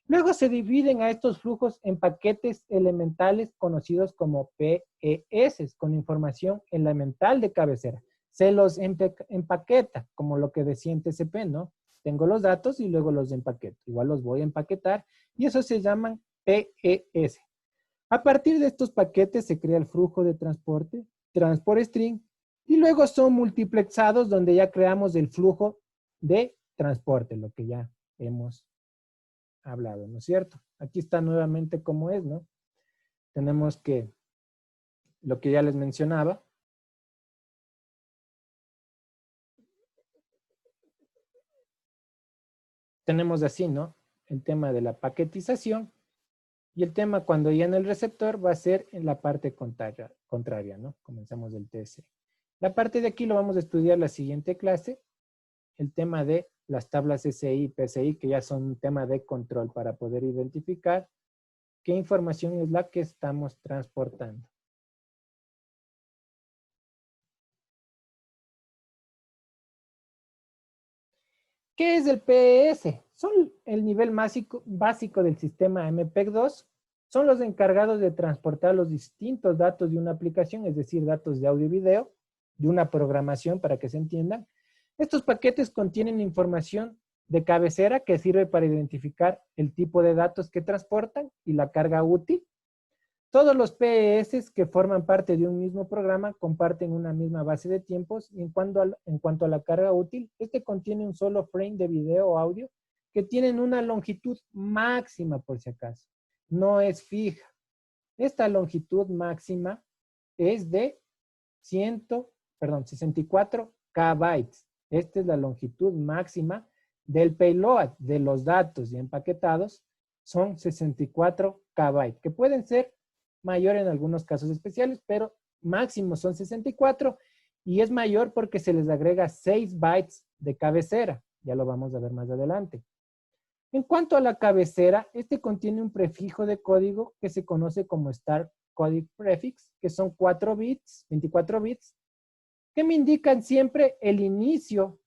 Luego se dividen a estos flujos en paquetes elementales conocidos como PES, con información elemental de cabecera. Se los empaqueta, como lo que decía en TCP, ¿no? Tengo los datos y luego los empaqueto. Igual los voy a empaquetar y eso se llaman PES. A partir de estos paquetes se crea el flujo de transporte, transport string, y luego son multiplexados donde ya creamos el flujo de transporte, lo que ya hemos hablado, ¿no es cierto? Aquí está nuevamente cómo es, ¿no? tenemos que, lo que ya les mencionaba, tenemos así, ¿no? El tema de la paquetización y el tema cuando ya en el receptor va a ser en la parte contraria, ¿no? Comenzamos del TC. La parte de aquí lo vamos a estudiar la siguiente clase, el tema de las tablas SI y PSI, que ya son un tema de control para poder identificar qué información es la que estamos transportando. ¿Qué es el PES? Son el nivel básico del sistema MPEG-2. Son los encargados de transportar los distintos datos de una aplicación, es decir, datos de audio y video, de una programación para que se entiendan. Estos paquetes contienen información de cabecera que sirve para identificar el tipo de datos que transportan y la carga útil. Todos los PES que forman parte de un mismo programa comparten una misma base de tiempos y en cuanto a la carga útil, este contiene un solo frame de video o audio que tienen una longitud máxima por si acaso. No es fija. Esta longitud máxima es de 64 KB. Esta es la longitud máxima del payload de los datos y empaquetados. Son 64 KB, que pueden ser mayor en algunos casos especiales, pero máximo son 64 y es mayor porque se les agrega 6 bytes de cabecera. Ya lo vamos a ver más adelante. En cuanto a la cabecera, este contiene un prefijo de código que se conoce como Start Codec Prefix, que son 4 bits, 24 bits, que me indican siempre el inicio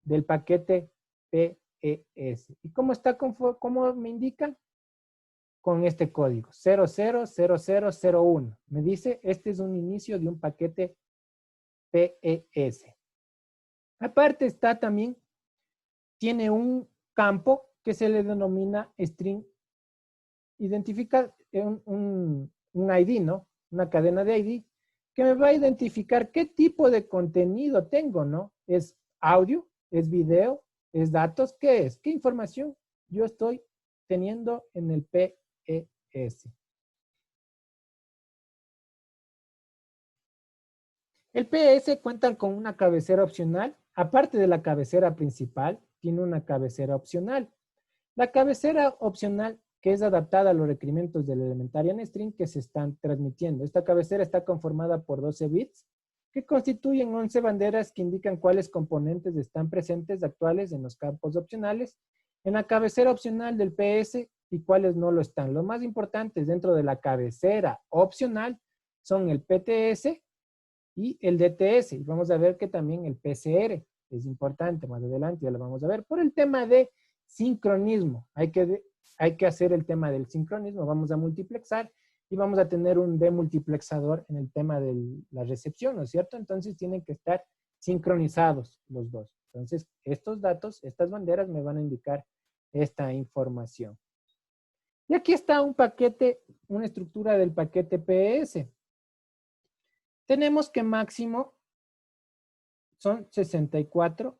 del paquete PES. ¿Y cómo me indican? Con este código, 000001. Me dice, este es un inicio de un paquete PES. Aparte está también, tiene un campo que se le denomina string, identifica un ID, ¿no? Una cadena de ID, que me va a identificar qué tipo de contenido tengo, ¿no? ¿Es audio? ¿Es video? ¿Es datos? ¿Qué es? ¿Qué información yo estoy teniendo en el PES? El PES cuenta con una cabecera opcional. Aparte de la cabecera principal, tiene una cabecera opcional. La cabecera opcional que es adaptada a los requerimientos del Elementarian String que se están transmitiendo. Esta cabecera está conformada por 12 bits que constituyen 11 banderas que indican cuáles componentes están presentes actuales en los campos opcionales en la cabecera opcional del PS y cuáles no lo están. Lo más importante dentro de la cabecera opcional son el PTS y el DTS. Y vamos a ver que también el PCR es importante. Más adelante ya lo vamos a ver. Por el tema de sincronismo. Hay que hacer el tema del sincronismo. Vamos a multiplexar y vamos a tener un demultiplexador en el tema de la recepción, ¿no es cierto? Entonces tienen que estar sincronizados los dos. Entonces estos datos, estas banderas me van a indicar esta información. Y aquí está un paquete, una estructura del paquete PES. Tenemos que máximo son 64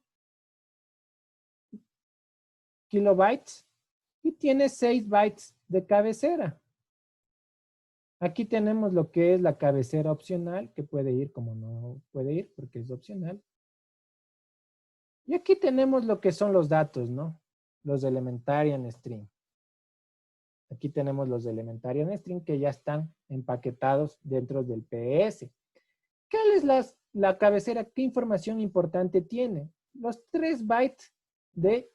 kilobytes y tiene 6 bytes de cabecera. Aquí tenemos lo que es la cabecera opcional, que puede ir como no puede ir porque es opcional. Y aquí tenemos lo que son los datos, ¿no? Los Elementarian String. Aquí tenemos los Elementarian String que ya están empaquetados dentro del PES. ¿Qué es la cabecera? ¿Qué información importante tiene? Los 3 bytes de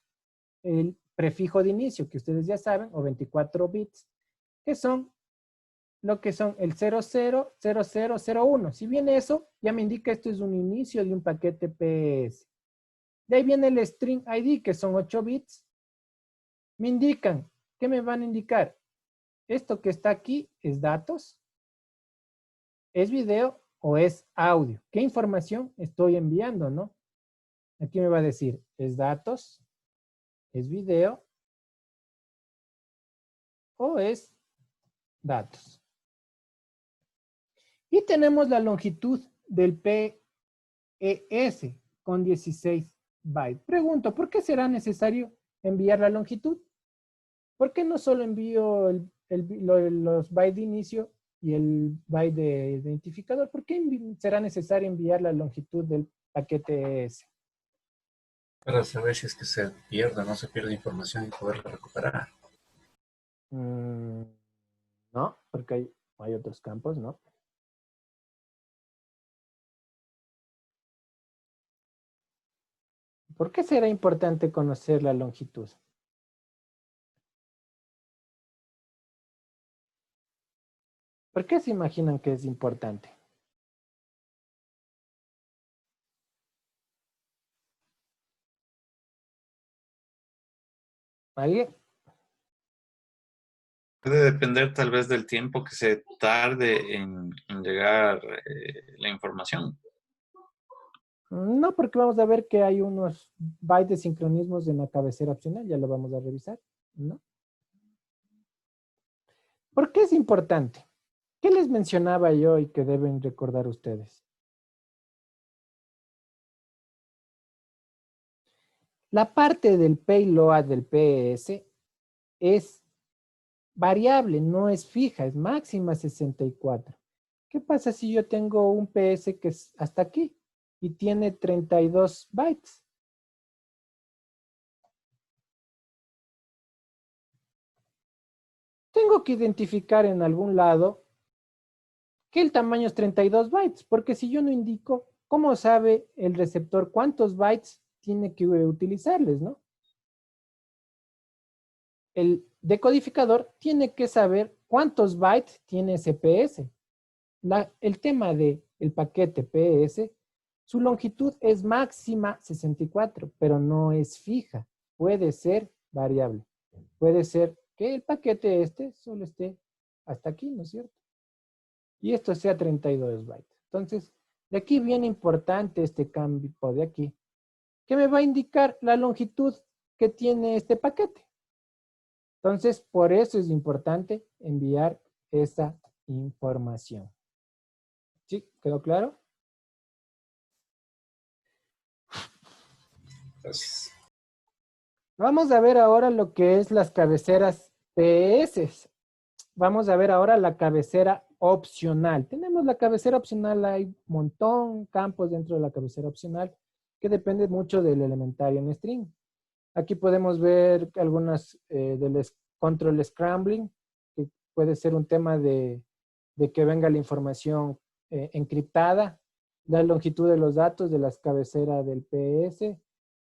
el prefijo de inicio, que ustedes ya saben, o 24 bits, que son lo que son el 000001. Si bien eso, ya me indica esto es un inicio de un paquete PES. De ahí viene el string ID, que son 8 bits. Me indican, ¿qué me van a indicar? Esto que está aquí es datos, es video o es audio. ¿Qué información estoy enviando, no? Aquí me va a decir, es datos, es video o es datos. Y tenemos la longitud del PES con 16 bytes. Pregunto, ¿por qué será necesario enviar la longitud? ¿Por qué no solo envío los bytes de inicio y el byte de identificador. ¿Por qué será necesario enviar la longitud del paquete ES? Para saber si es que se pierde o no se pierde información y poderla recuperar. No, porque hay otros campos, ¿no? ¿Por qué será importante conocer la longitud? ¿Por qué se imaginan que es importante? ¿Alguien? Puede depender tal vez del tiempo que se tarde en llegar la información. No, porque vamos a ver que hay unos bytes de sincronismos en la cabecera opcional, ya lo vamos a revisar, ¿no? ¿Por qué es importante? ¿Qué les mencionaba yo y que deben recordar ustedes? La parte del payload del PS es variable, no es fija, es máxima 64. ¿Qué pasa si yo tengo un PS que es hasta aquí y tiene 32 bytes? Tengo que identificar en algún lado que el tamaño es 32 bytes, porque si yo no indico, ¿cómo sabe el receptor cuántos bytes tiene que utilizarles, no? El decodificador tiene que saber cuántos bytes tiene ese PS. El tema del paquete PS, su longitud es máxima 64, pero no es fija. Puede ser variable. Puede ser que el paquete solo esté hasta aquí, ¿no es cierto? Y esto sea 32 bytes. Entonces, de aquí viene importante este cambio de aquí, que me va a indicar la longitud que tiene este paquete. Entonces, por eso es importante enviar esa información. ¿Sí? ¿Quedó claro? Gracias. Vamos a ver ahora lo que es las cabeceras PS. Vamos a ver ahora la cabecera opcional. Tenemos la cabecera opcional, hay un montón de campos dentro de la cabecera opcional que depende mucho del elementario en string. Aquí podemos ver algunas del control scrambling, que puede ser un tema de que venga la información encriptada, la longitud de los datos de las cabeceras del PS,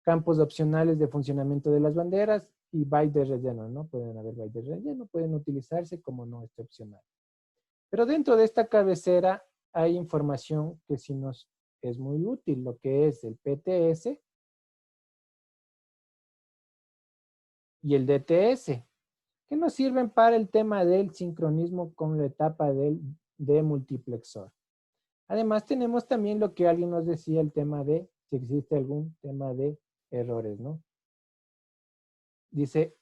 campos opcionales de funcionamiento de las banderas y byte de relleno, ¿no? Pueden haber byte de relleno, pueden utilizarse como no este opcional. Pero dentro de esta cabecera hay información que sí nos es muy útil, lo que es el PTS y el DTS, que nos sirven para el tema del sincronismo con la etapa del demultiplexor. Además tenemos también lo que alguien nos decía, el tema de si existe algún tema de errores, ¿no? Dice,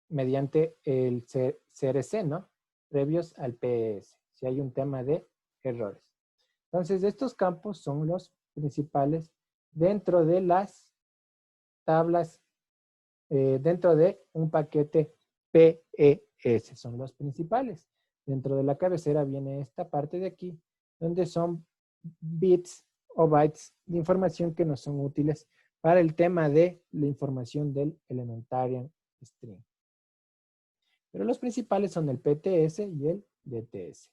mediante el CRC, ¿no? Previos al PS, si hay un tema de errores. Entonces, estos campos son los principales dentro de las tablas, dentro de un paquete PES, son los principales. Dentro de la cabecera viene esta parte de aquí, donde son bits o bytes de información que nos son útiles para el tema de la información del elementarian string. Pero los principales son el PTS y el DTS.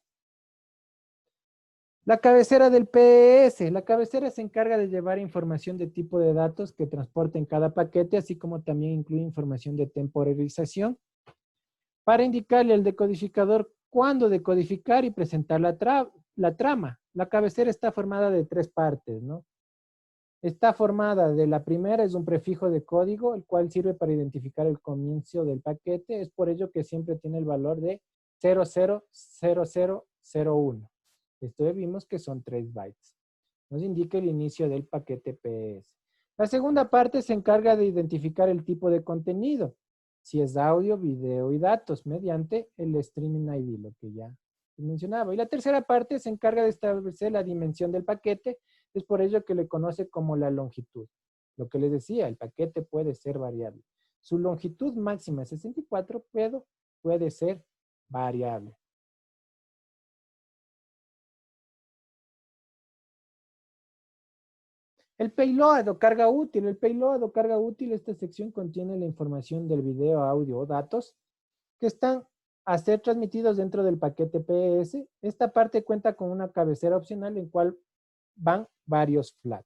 La cabecera del PS. La cabecera se encarga de llevar información de tipo de datos que transporta en cada paquete, así como también incluye información de temporización para indicarle al decodificador cuándo decodificar y presentar la trama. La cabecera está formada de 3 partes, ¿no? Está formada de la primera, es un prefijo de código, el cual sirve para identificar el comienzo del paquete. Es por ello que siempre tiene el valor de 000001. Esto vimos que son 3 bytes. Nos indica el inicio del paquete PS. La segunda parte se encarga de identificar el tipo de contenido, si es audio, video y datos, mediante el streaming ID, lo que ya mencionaba. Y la tercera parte se encarga de establecer la dimensión del paquete. Es por ello que le conoce como la longitud. Lo que les decía, el paquete puede ser variable. Su longitud máxima es 64, pero puede ser variable. El payload o carga útil. El payload o carga útil, esta sección contiene la información del video, audio o datos que están a ser transmitidos dentro del paquete PS. Esta parte cuenta con una cabecera opcional en cual van varios flags.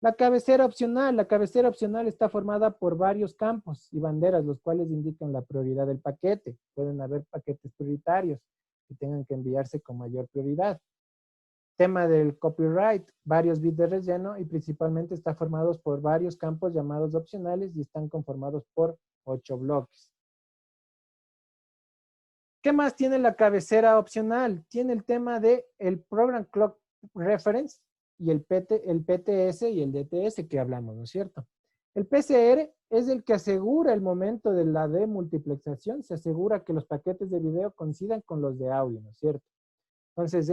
La cabecera opcional está formada por varios campos y banderas, los cuales indican la prioridad del paquete. Pueden haber paquetes prioritarios que tengan que enviarse con mayor prioridad. Tema del copyright, varios bits de relleno y principalmente está formados por varios campos llamados opcionales y están conformados por 8 bloques. ¿Qué más tiene la cabecera opcional? Tiene el tema de el Program Clock Reference y el PTS y el DTS que hablamos, ¿no es cierto? El PCR es el que asegura el momento de la demultiplexación, se asegura que los paquetes de video coincidan con los de audio, ¿no es cierto? Entonces,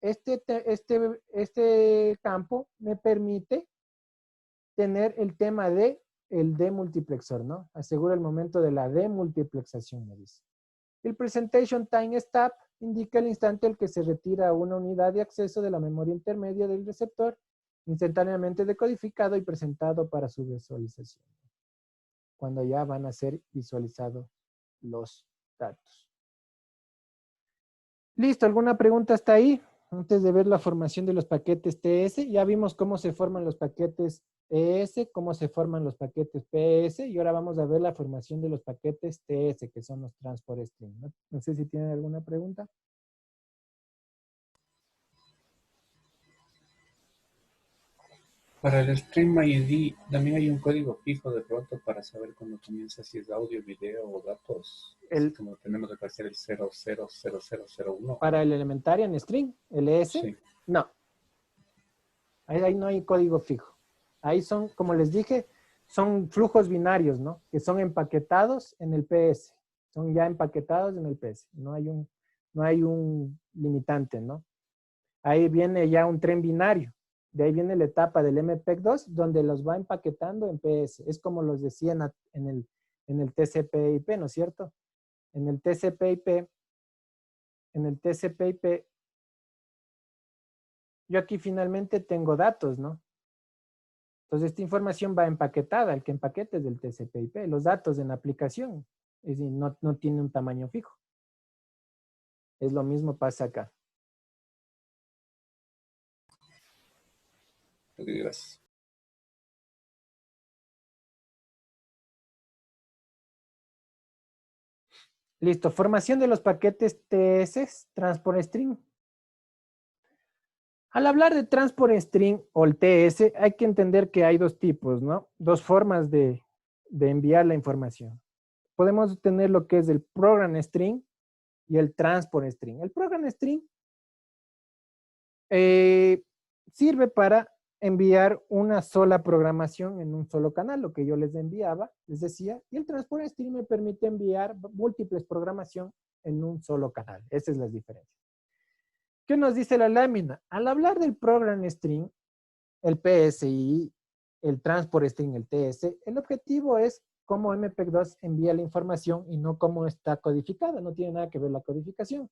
este campo me permite tener el tema de el demultiplexor, ¿no? Asegura el momento de la demultiplexación, me dice. El Presentation Time Stop indica el instante en el que se retira una unidad de acceso de la memoria intermedia del receptor, instantáneamente decodificado y presentado para su visualización. Cuando ya van a ser visualizados los datos. Listo, ¿alguna pregunta hasta ahí? Antes de ver la formación de los paquetes TS, ya vimos cómo se forman los paquetes ES, cómo se forman los paquetes PS, y ahora vamos a ver la formación de los paquetes TS, que son los Transport String, ¿no? No sé si tienen alguna pregunta. Para el Stream ID también hay un código fijo de pronto para saber cuándo comienza, si es audio, video o datos. Como tenemos que hacer el 000001. Para el Elementarian String, el ES, sí. No. Ahí no hay código fijo. Ahí son, como les dije, son flujos binarios, ¿no? Que son empaquetados en el PS. Son ya empaquetados en el PS. No hay un limitante, ¿no? Ahí viene ya un tren binario. De ahí viene la etapa del MPEG-2, donde los va empaquetando en PS. Es como los decían en el TCP/IP, ¿no es cierto? En el TCP/IP, yo aquí finalmente tengo datos, ¿no? Entonces, esta información va empaquetada. El que empaquete es del TCP/IP. Los datos en la aplicación, es decir, no tiene un tamaño fijo. Es lo mismo pasa acá. Gracias. Listo. Formación de los paquetes TS, Transport String. Al hablar de Transport String o el TS, hay que entender que hay dos tipos, ¿no? Dos formas de enviar la información. Podemos tener lo que es el Program String y el Transport String. El Program String sirve para enviar una sola programación en un solo canal, lo que yo les enviaba, les decía, y el Transport String me permite enviar múltiples programación en un solo canal. Esas son las diferencias. ¿Qué nos dice la lámina? Al hablar del Program String, el PS y el Transport String, el TS, el objetivo es cómo MPEG-2 envía la información y no cómo está codificada. No tiene nada que ver la codificación.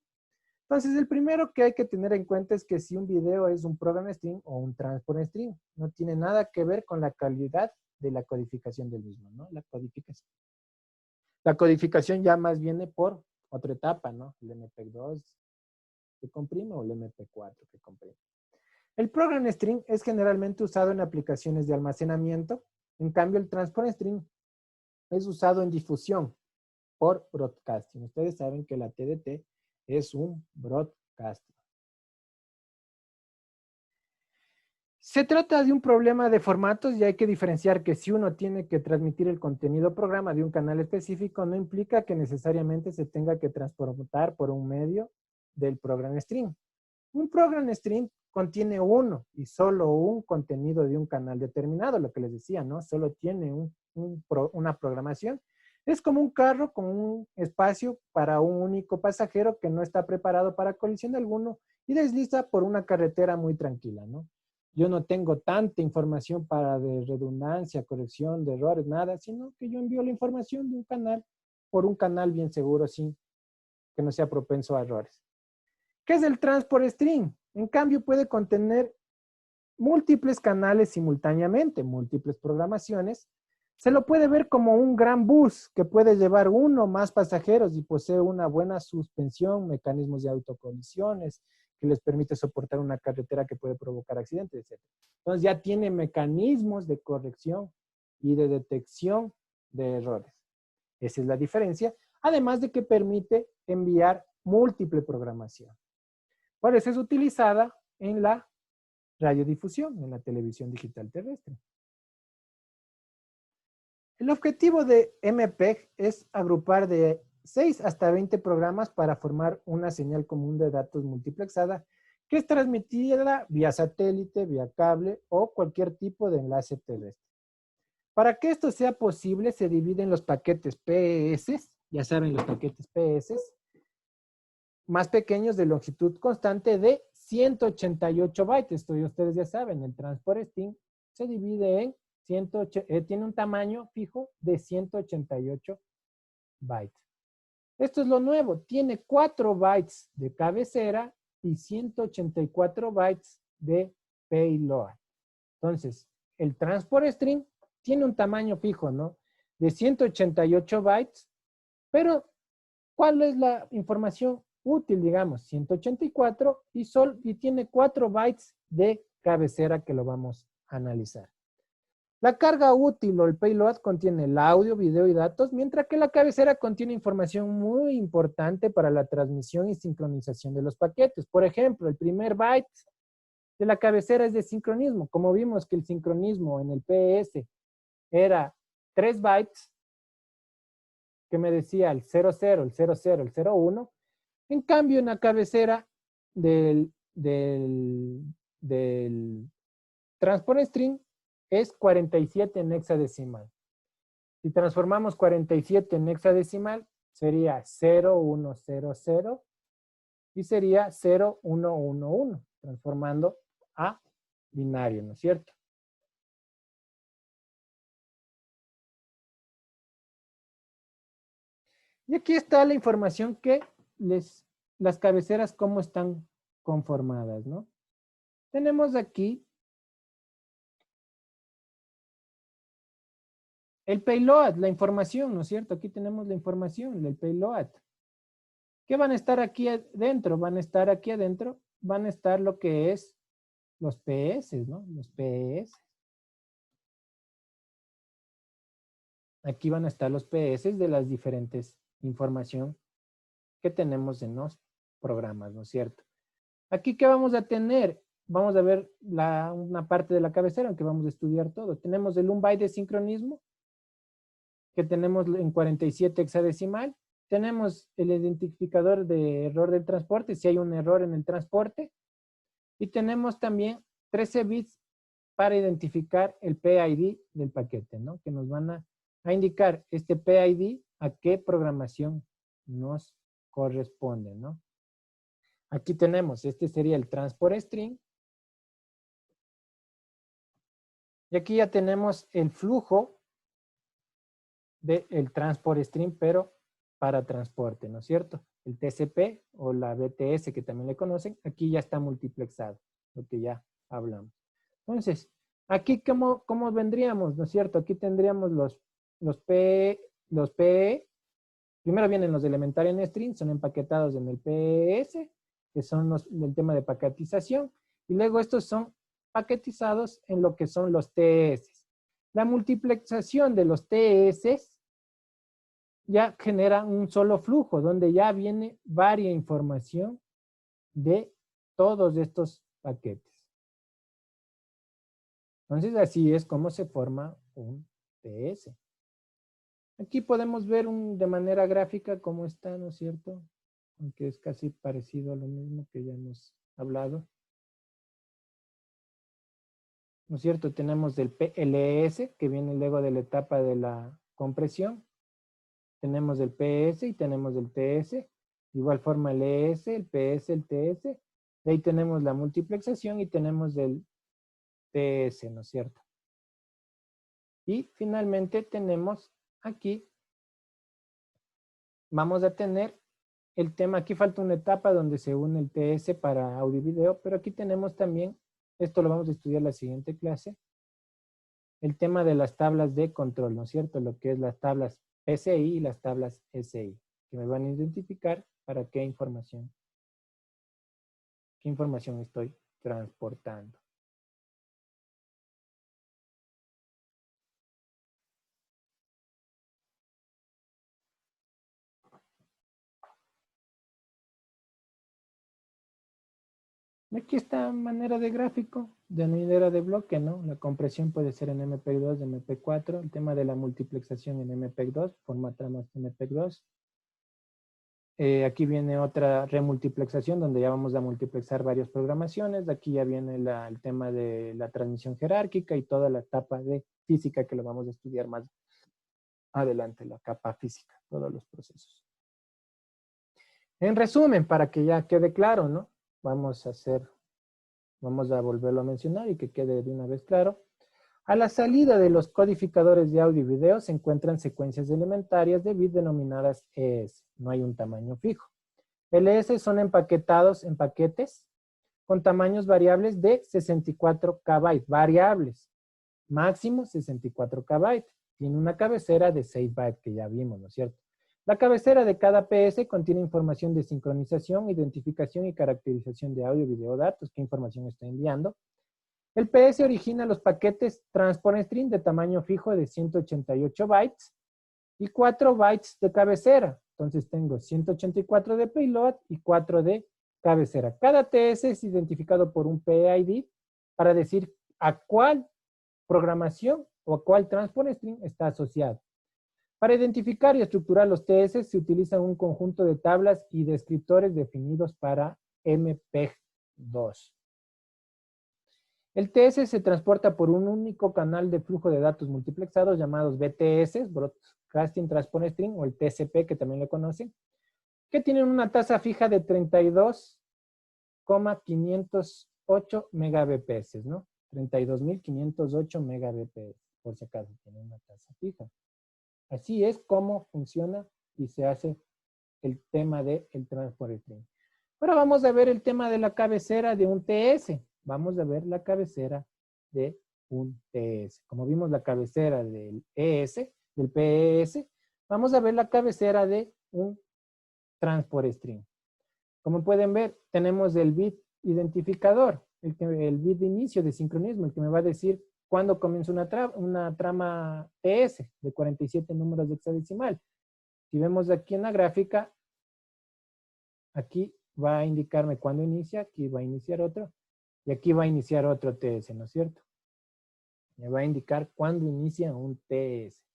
Entonces, el primero que hay que tener en cuenta es que si un video es un Program String o un Transport String, no tiene nada que ver con la calidad de la codificación del mismo, ¿no? La codificación ya más viene por otra etapa, ¿no? El MPEG-2 que comprime o el MP4 que comprime. El Program String es generalmente usado en aplicaciones de almacenamiento. En cambio, el Transport String es usado en difusión por broadcasting. Ustedes saben que la TDT es un broadcasting. Se trata de un problema de formatos y hay que diferenciar que si uno tiene que transmitir el contenido programa de un canal específico, no implica que necesariamente se tenga que transportar por un medio del Program String. Un Program String contiene uno y solo un contenido de un canal determinado, lo que les decía, ¿no? Solo tiene una programación. Es como un carro con un espacio para un único pasajero que no está preparado para colisión alguno y desliza por una carretera muy tranquila, ¿no? Yo no tengo tanta información para de redundancia, corrección de errores, nada, sino que yo envío la información de un canal por un canal bien seguro, sin que no sea propenso a errores. ¿Qué es el Transport String? En cambio, puede contener múltiples canales simultáneamente, múltiples programaciones, se lo puede ver como un gran bus que puede llevar uno o más pasajeros y posee una buena suspensión, mecanismos de autocolisiones, que les permite soportar una carretera que puede provocar accidentes, etc. Entonces ya tiene mecanismos de corrección y de detección de errores. Esa es la diferencia. Además de que permite enviar múltiple programación. Por eso es utilizada en la radiodifusión, en la televisión digital terrestre. El objetivo de MPEG es agrupar de 6 hasta 20 programas para formar una señal común de datos multiplexada que es transmitida vía satélite, vía cable o cualquier tipo de enlace terrestre. Para que esto sea posible, se dividen los paquetes PES, ya saben los paquetes PES, más pequeños de longitud constante de 188 bytes. Esto ustedes ya saben, el transport string se divide en tiene un tamaño fijo de 188 bytes. Esto es lo nuevo, tiene 4 bytes de cabecera y 184 bytes de payload. Entonces, el transport string tiene un tamaño fijo, ¿no? De 188 bytes, pero ¿cuál es la información útil, digamos? 184 y tiene 4 bytes de cabecera que lo vamos a analizar. La carga útil o el payload contiene el audio, video y datos, mientras que la cabecera contiene información muy importante para la transmisión y sincronización de los paquetes. Por ejemplo, el primer byte de la cabecera es de sincronismo. Como vimos que el sincronismo en el PES era 3 bytes, que me decía el 00, el 00, el 01. En cambio, en la cabecera del transport string es 47 en hexadecimal. Si transformamos 47 en hexadecimal, sería 0100 y sería 0111, transformando a binario, ¿no es cierto? Y aquí está la información que las cabeceras cómo están conformadas, ¿no? Tenemos aquí el payload, la información, ¿no es cierto? Aquí tenemos la información del payload. ¿Qué van a estar aquí adentro? Van a estar aquí adentro, van a estar lo que es los PS, ¿no? Los PS. Aquí van a estar los PS de las diferentes información que tenemos en los programas, ¿no es cierto? Aquí, ¿qué vamos a tener? Vamos a ver una parte de la cabecera, aunque vamos a estudiar todo. Tenemos el 1 byte de sincronismo, que tenemos en 47 hexadecimal. Tenemos el identificador de error del transporte, si hay un error en el transporte. Y tenemos también 13 bits para identificar el PID del paquete, ¿no? Que nos van a indicar este PID a qué programación nos corresponde, ¿no? Aquí tenemos, este sería el transport string. Y aquí ya tenemos el flujo del transport string, pero para transporte, ¿no es cierto? El TCP o la BTS, que también le conocen, aquí ya está multiplexado, lo que ya hablamos. Entonces, aquí, ¿cómo vendríamos, no es cierto? Aquí tendríamos los PE. Primero vienen los elementary en string, son empaquetados en el PES, que son el tema de paquetización, y luego estos son paquetizados en lo que son los TS. La multiplexación de los TS ya genera un solo flujo, donde ya viene varia información de todos estos paquetes. Entonces, así es como se forma un TS. Aquí podemos ver de manera gráfica cómo está, ¿no es cierto? Aunque es casi parecido a lo mismo que ya hemos hablado. ¿No es cierto? Tenemos el PLS, que viene luego de la etapa de la compresión. Tenemos el PS y tenemos el TS. De igual forma el ES, el PS, el TS. De ahí tenemos la multiplexación y tenemos el TS, ¿no es cierto? Y finalmente tenemos aquí, vamos a tener el tema, aquí falta una etapa donde se une el TS para audio y video, pero aquí tenemos también Esto lo vamos a estudiar en la siguiente clase. El tema de las tablas de control, ¿no es cierto? Lo que es las tablas PCI y las tablas SI, que me van a identificar para qué información estoy transportando. Aquí está manera de gráfico, de manera de bloque, ¿no? La compresión puede ser en MPEG-2, MP4, el tema de la multiplexación en MPEG-2, forma tramas MPEG-2. Aquí viene otra remultiplexación donde ya vamos a multiplexar varias programaciones. Aquí ya viene el tema de la transmisión jerárquica y toda la etapa de física que lo vamos a estudiar más adelante, la capa física, todos los procesos. En resumen, para que ya quede claro, ¿no? Vamos a volverlo a mencionar y que quede de una vez claro. A la salida de los codificadores de audio y video se encuentran secuencias elementarias de bits denominadas ES. No hay un tamaño fijo. LS son empaquetados en paquetes con tamaños variables de 64 KB, variables. Máximo 64 KB. Tiene una cabecera de 6 bytes que ya vimos, ¿no es cierto? La cabecera de cada PS contiene información de sincronización, identificación y caracterización de audio, video, datos, qué información está enviando. El PS origina los paquetes transport string de tamaño fijo de 188 bytes y 4 bytes de cabecera. Entonces tengo 184 de payload y 4 de cabecera. Cada TS es identificado por un PID para decir a cuál programación o a cuál transport string está asociado. Para identificar y estructurar los TS se utiliza un conjunto de tablas y descriptores definidos para MPEG-2. El TS se transporta por un único canal de flujo de datos multiplexados llamados BTS, Broadcasting Transport String, o el TCP, que también lo conocen, que tienen una tasa fija de 32,508 megabps, ¿no? 32.508 megabps, por si acaso tiene una tasa fija. Así es como funciona y se hace el tema del transport string. Ahora vamos a ver el tema de la cabecera de un TS. Vamos a ver la cabecera de un TS. Como vimos la cabecera del ES, del PES, vamos a ver la cabecera de un transport string. Como pueden ver, tenemos el bit identificador, el bit de inicio de sincronismo, el que me va a decir cuándo comienza una trama TS de 47 números de hexadecimal. Si vemos aquí en la gráfica, aquí va a indicarme cuándo inicia, aquí va a iniciar otro, y aquí va a iniciar otro TS, ¿no es cierto? Me va a indicar cuándo inicia un TS.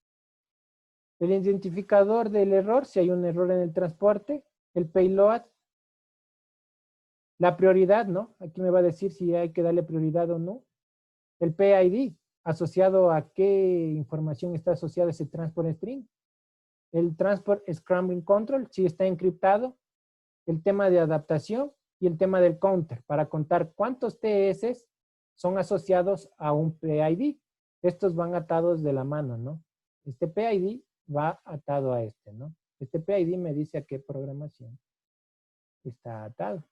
El identificador del error, si hay un error en el transporte, el payload, la prioridad, ¿no? Aquí me va a decir si hay que darle prioridad o no. El PID, asociado a qué información está asociado ese transport string. El transport scrambling control, si está encriptado. El tema de adaptación y el tema del counter, para contar cuántos TS son asociados a un PID. Estos van atados de la mano, ¿no? Este PID va atado a este, ¿no? Este PID me dice a qué programación está atado.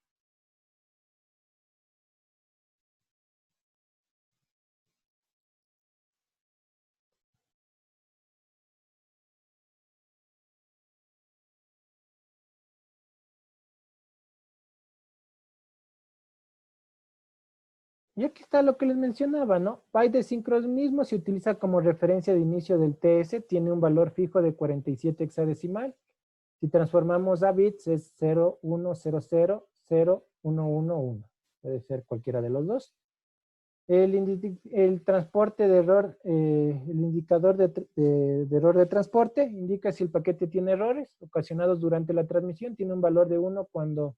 Y aquí está lo que les mencionaba, ¿no? Byte de sincronismo se utiliza como referencia de inicio del TS, tiene un valor fijo de 47 hexadecimal. Si transformamos a bits es 01000111. Puede ser cualquiera de los dos. El transporte de error, el indicador de error de transporte indica si el paquete tiene errores ocasionados durante la transmisión. Tiene un valor de 1 cuando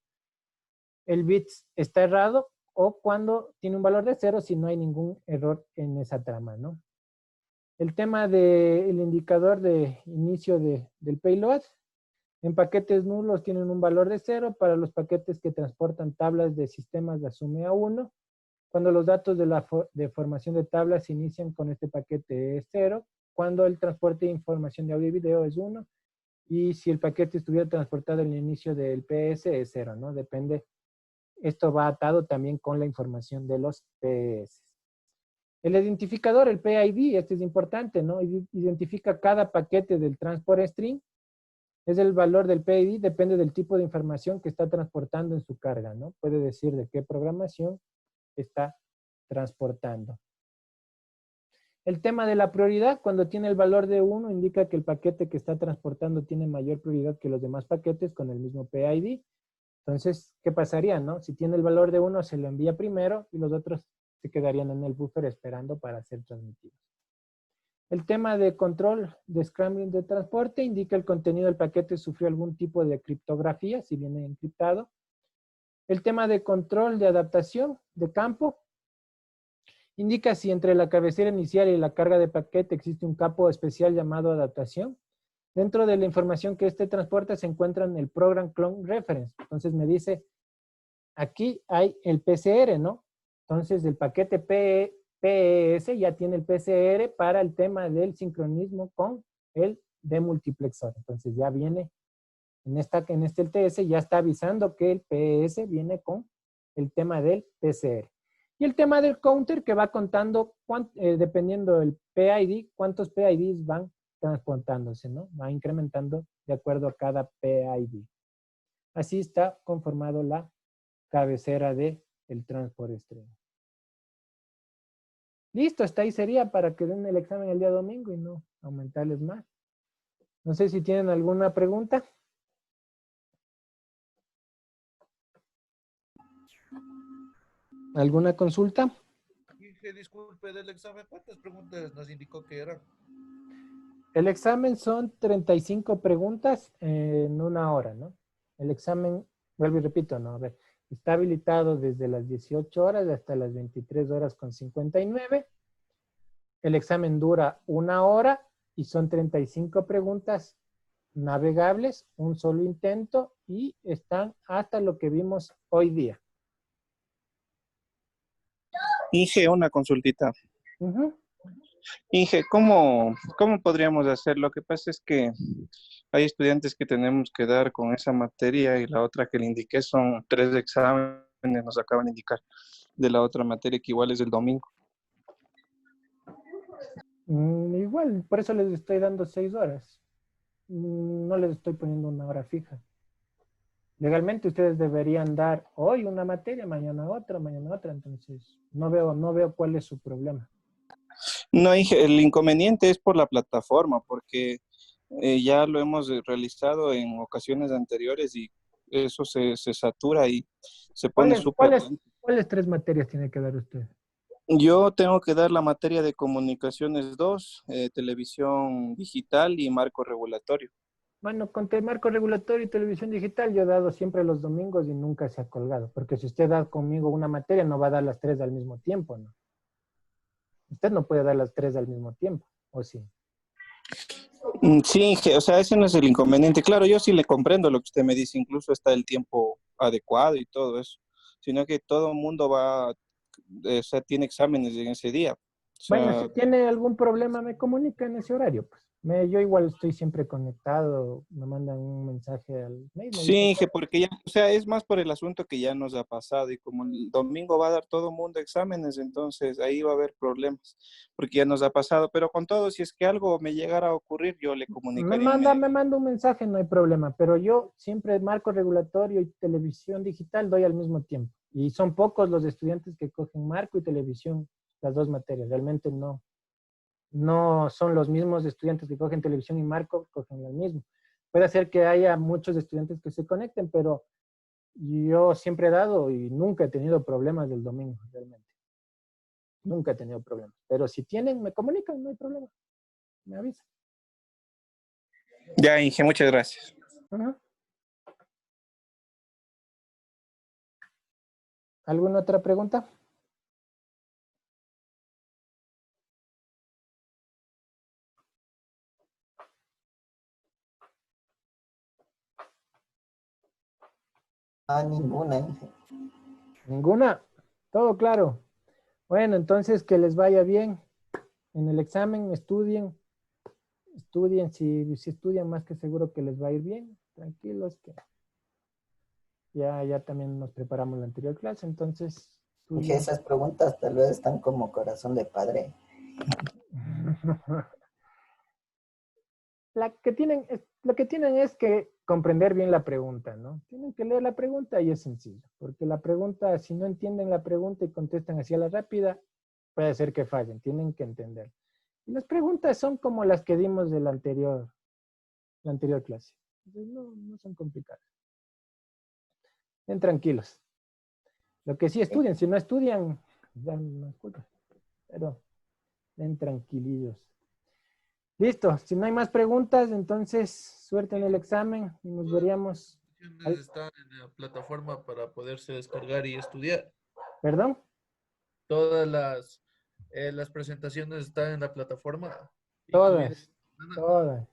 el bit está errado, o cuando tiene un valor de 0 si no hay ningún error en esa trama, ¿no? El tema del indicador de inicio del payload. En paquetes nulos tienen un valor de 0. Para los paquetes que transportan tablas de sistemas de asume a 1. Cuando los datos de formación de tablas se inician con este paquete es 0. Cuando el transporte de información de audio y video es 1. Y si el paquete estuviera transportado en el inicio del PS es 0, ¿no? Depende esto va atado también con la información de los PES. El identificador, el PID, este es importante, ¿no? Identifica cada paquete del transport string. Es el valor del PID, depende del tipo de información que está transportando en su carga, ¿no? Puede decir de qué programación está transportando. El tema de la prioridad, cuando tiene el valor de 1, indica que el paquete que está transportando tiene mayor prioridad que los demás paquetes con el mismo PID. Entonces, ¿qué pasaría, no? Si tiene el valor de 1, se lo envía primero y los otros se quedarían en el buffer esperando para ser transmitidos. El tema de control de scrambling de transporte indica el contenido del paquete sufrió algún tipo de criptografía, si viene encriptado. El tema de control de adaptación de campo indica si entre la cabecera inicial y la carga de paquete existe un campo especial llamado adaptación. Dentro de la información que este transporta se encuentra en el Program Clone Reference. Entonces me dice, aquí hay el PCR, ¿no? Entonces el paquete PES ya tiene el PCR para el tema del sincronismo con el demultiplexor. Entonces ya viene, en este LTS ya está avisando que el PES viene con el tema del PCR. Y el tema del counter que va contando, dependiendo del PID, cuántos PIDs van transportándose, ¿no? Va incrementando de acuerdo a cada PID. Así está conformado la cabecera del transport string. Listo, hasta ahí sería para que den el examen el día domingo y no aumentarles más. No sé si tienen alguna pregunta. ¿Alguna consulta? Disculpe, del examen, ¿cuántas preguntas nos indicó que eran? El examen son 35 preguntas en 1 hora, ¿no? El examen, vuelvo y repito, ¿no? A ver, está habilitado desde las 18 horas hasta las 23 horas con 59. El examen dura 1 hora y son 35 preguntas navegables, un solo intento y están hasta lo que vimos hoy día. Inge, una consultita. Inge, ¿cómo podríamos hacer? Lo que pasa es que hay estudiantes que tenemos que dar con esa materia y la otra que le indiqué son 3 exámenes, nos acaban de indicar, de la otra materia que igual es el domingo. Igual, por eso les estoy dando 6 horas. No les estoy poniendo 1 hora fija. Legalmente ustedes deberían dar hoy una materia, mañana otra, entonces no veo cuál es su problema. No, Inge, el inconveniente es por la plataforma, porque ya lo hemos realizado en ocasiones anteriores y eso se satura y se pone súper lento. ¿Cuáles 3 materias tiene que dar usted? Yo tengo que dar la materia de comunicaciones 2, televisión digital y marco regulatorio. Bueno, con el marco regulatorio y televisión digital yo he dado siempre los domingos y nunca se ha colgado, porque si usted da conmigo una materia no va a dar las 3 al mismo tiempo, ¿no? Usted no puede dar las 3 al mismo tiempo, ¿o sí? Sí, o sea, ese no es el inconveniente. Claro, yo sí le comprendo lo que usted me dice, incluso está el tiempo adecuado y todo eso, sino que todo el mundo va, o sea, tiene exámenes en ese día. O sea, bueno, si tiene algún problema me comunica en ese horario, pues. Yo igual estoy siempre conectado, me mandan un mensaje al mail. Sí, que porque ya, o sea, es más por el asunto que ya nos ha pasado y como el domingo va a dar todo el mundo exámenes, entonces ahí va a haber problemas, porque ya nos ha pasado, pero con todo, si es que algo me llegara a ocurrir, yo le comunicaría. Me manda un mensaje, no hay problema, pero yo siempre marco regulatorio y televisión digital doy al mismo tiempo. Y son pocos los estudiantes que cogen marco y televisión, las 2 materias, realmente no son los mismos estudiantes que cogen televisión y marco, cogen lo mismo. Puede ser que haya muchos estudiantes que se conecten, pero yo siempre he dado y nunca he tenido problemas del domingo, realmente. Nunca he tenido problemas. Pero si tienen, me comunican, no hay problema. Me avisan. Ya, Inge, muchas gracias. ¿Alguna otra pregunta? Ninguna. ¿Ninguna? Todo claro. Bueno, entonces que les vaya bien en el examen, estudien, si estudian más que seguro que les va a ir bien, tranquilos que Ya también nos preparamos la anterior clase, entonces... tú Dije, ya- esas preguntas tal vez están como corazón de padre. Lo que tienen es que comprender bien la pregunta, ¿no? Tienen que leer la pregunta y es sencillo, porque la pregunta, si no entienden la pregunta y contestan así a la rápida, puede ser que fallen, tienen que entender. Y las preguntas son como las que dimos de la anterior clase. Entonces, no son complicadas. Ven tranquilos. Lo que sí estudian, si no estudian, ya no es culpa. Pero ven tranquilillos. Listo, si no hay más preguntas, entonces suerte en el examen y nos veríamos. Están en la plataforma para poderse descargar y estudiar. ¿Perdón? Todas las presentaciones están en la plataforma. Todas están.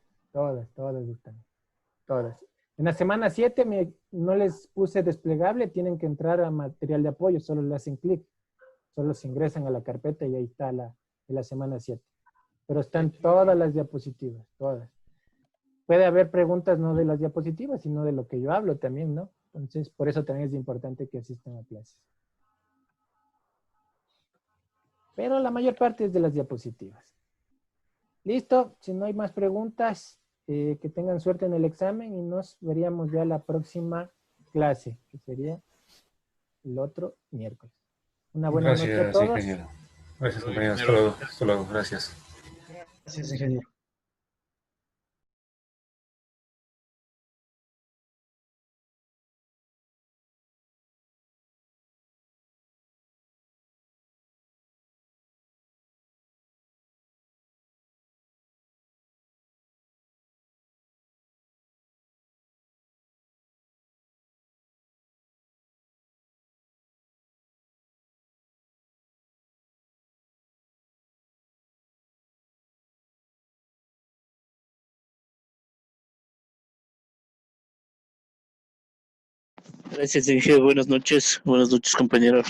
Todas. En la semana 7 no les puse desplegable, tienen que entrar a material de apoyo, solo le hacen clic, solo se ingresan a la carpeta y ahí está de la semana 7. Pero están todas las diapositivas, todas. Puede haber preguntas no de las diapositivas, sino de lo que yo hablo también, ¿no? Entonces, por eso también es importante que asistan a clases. Pero la mayor parte es de las diapositivas. Listo, si no hay más preguntas, que tengan suerte en el examen y nos veríamos ya la próxima clase, que sería el otro miércoles. Una buena noche a Gracias, todos. ingeniero. Gracias, compañero. Hasta luego. Hasta luego. Gracias. Gracias, ingeniero. Gracias, ingeniero. Buenas noches. Buenas noches, compañeros.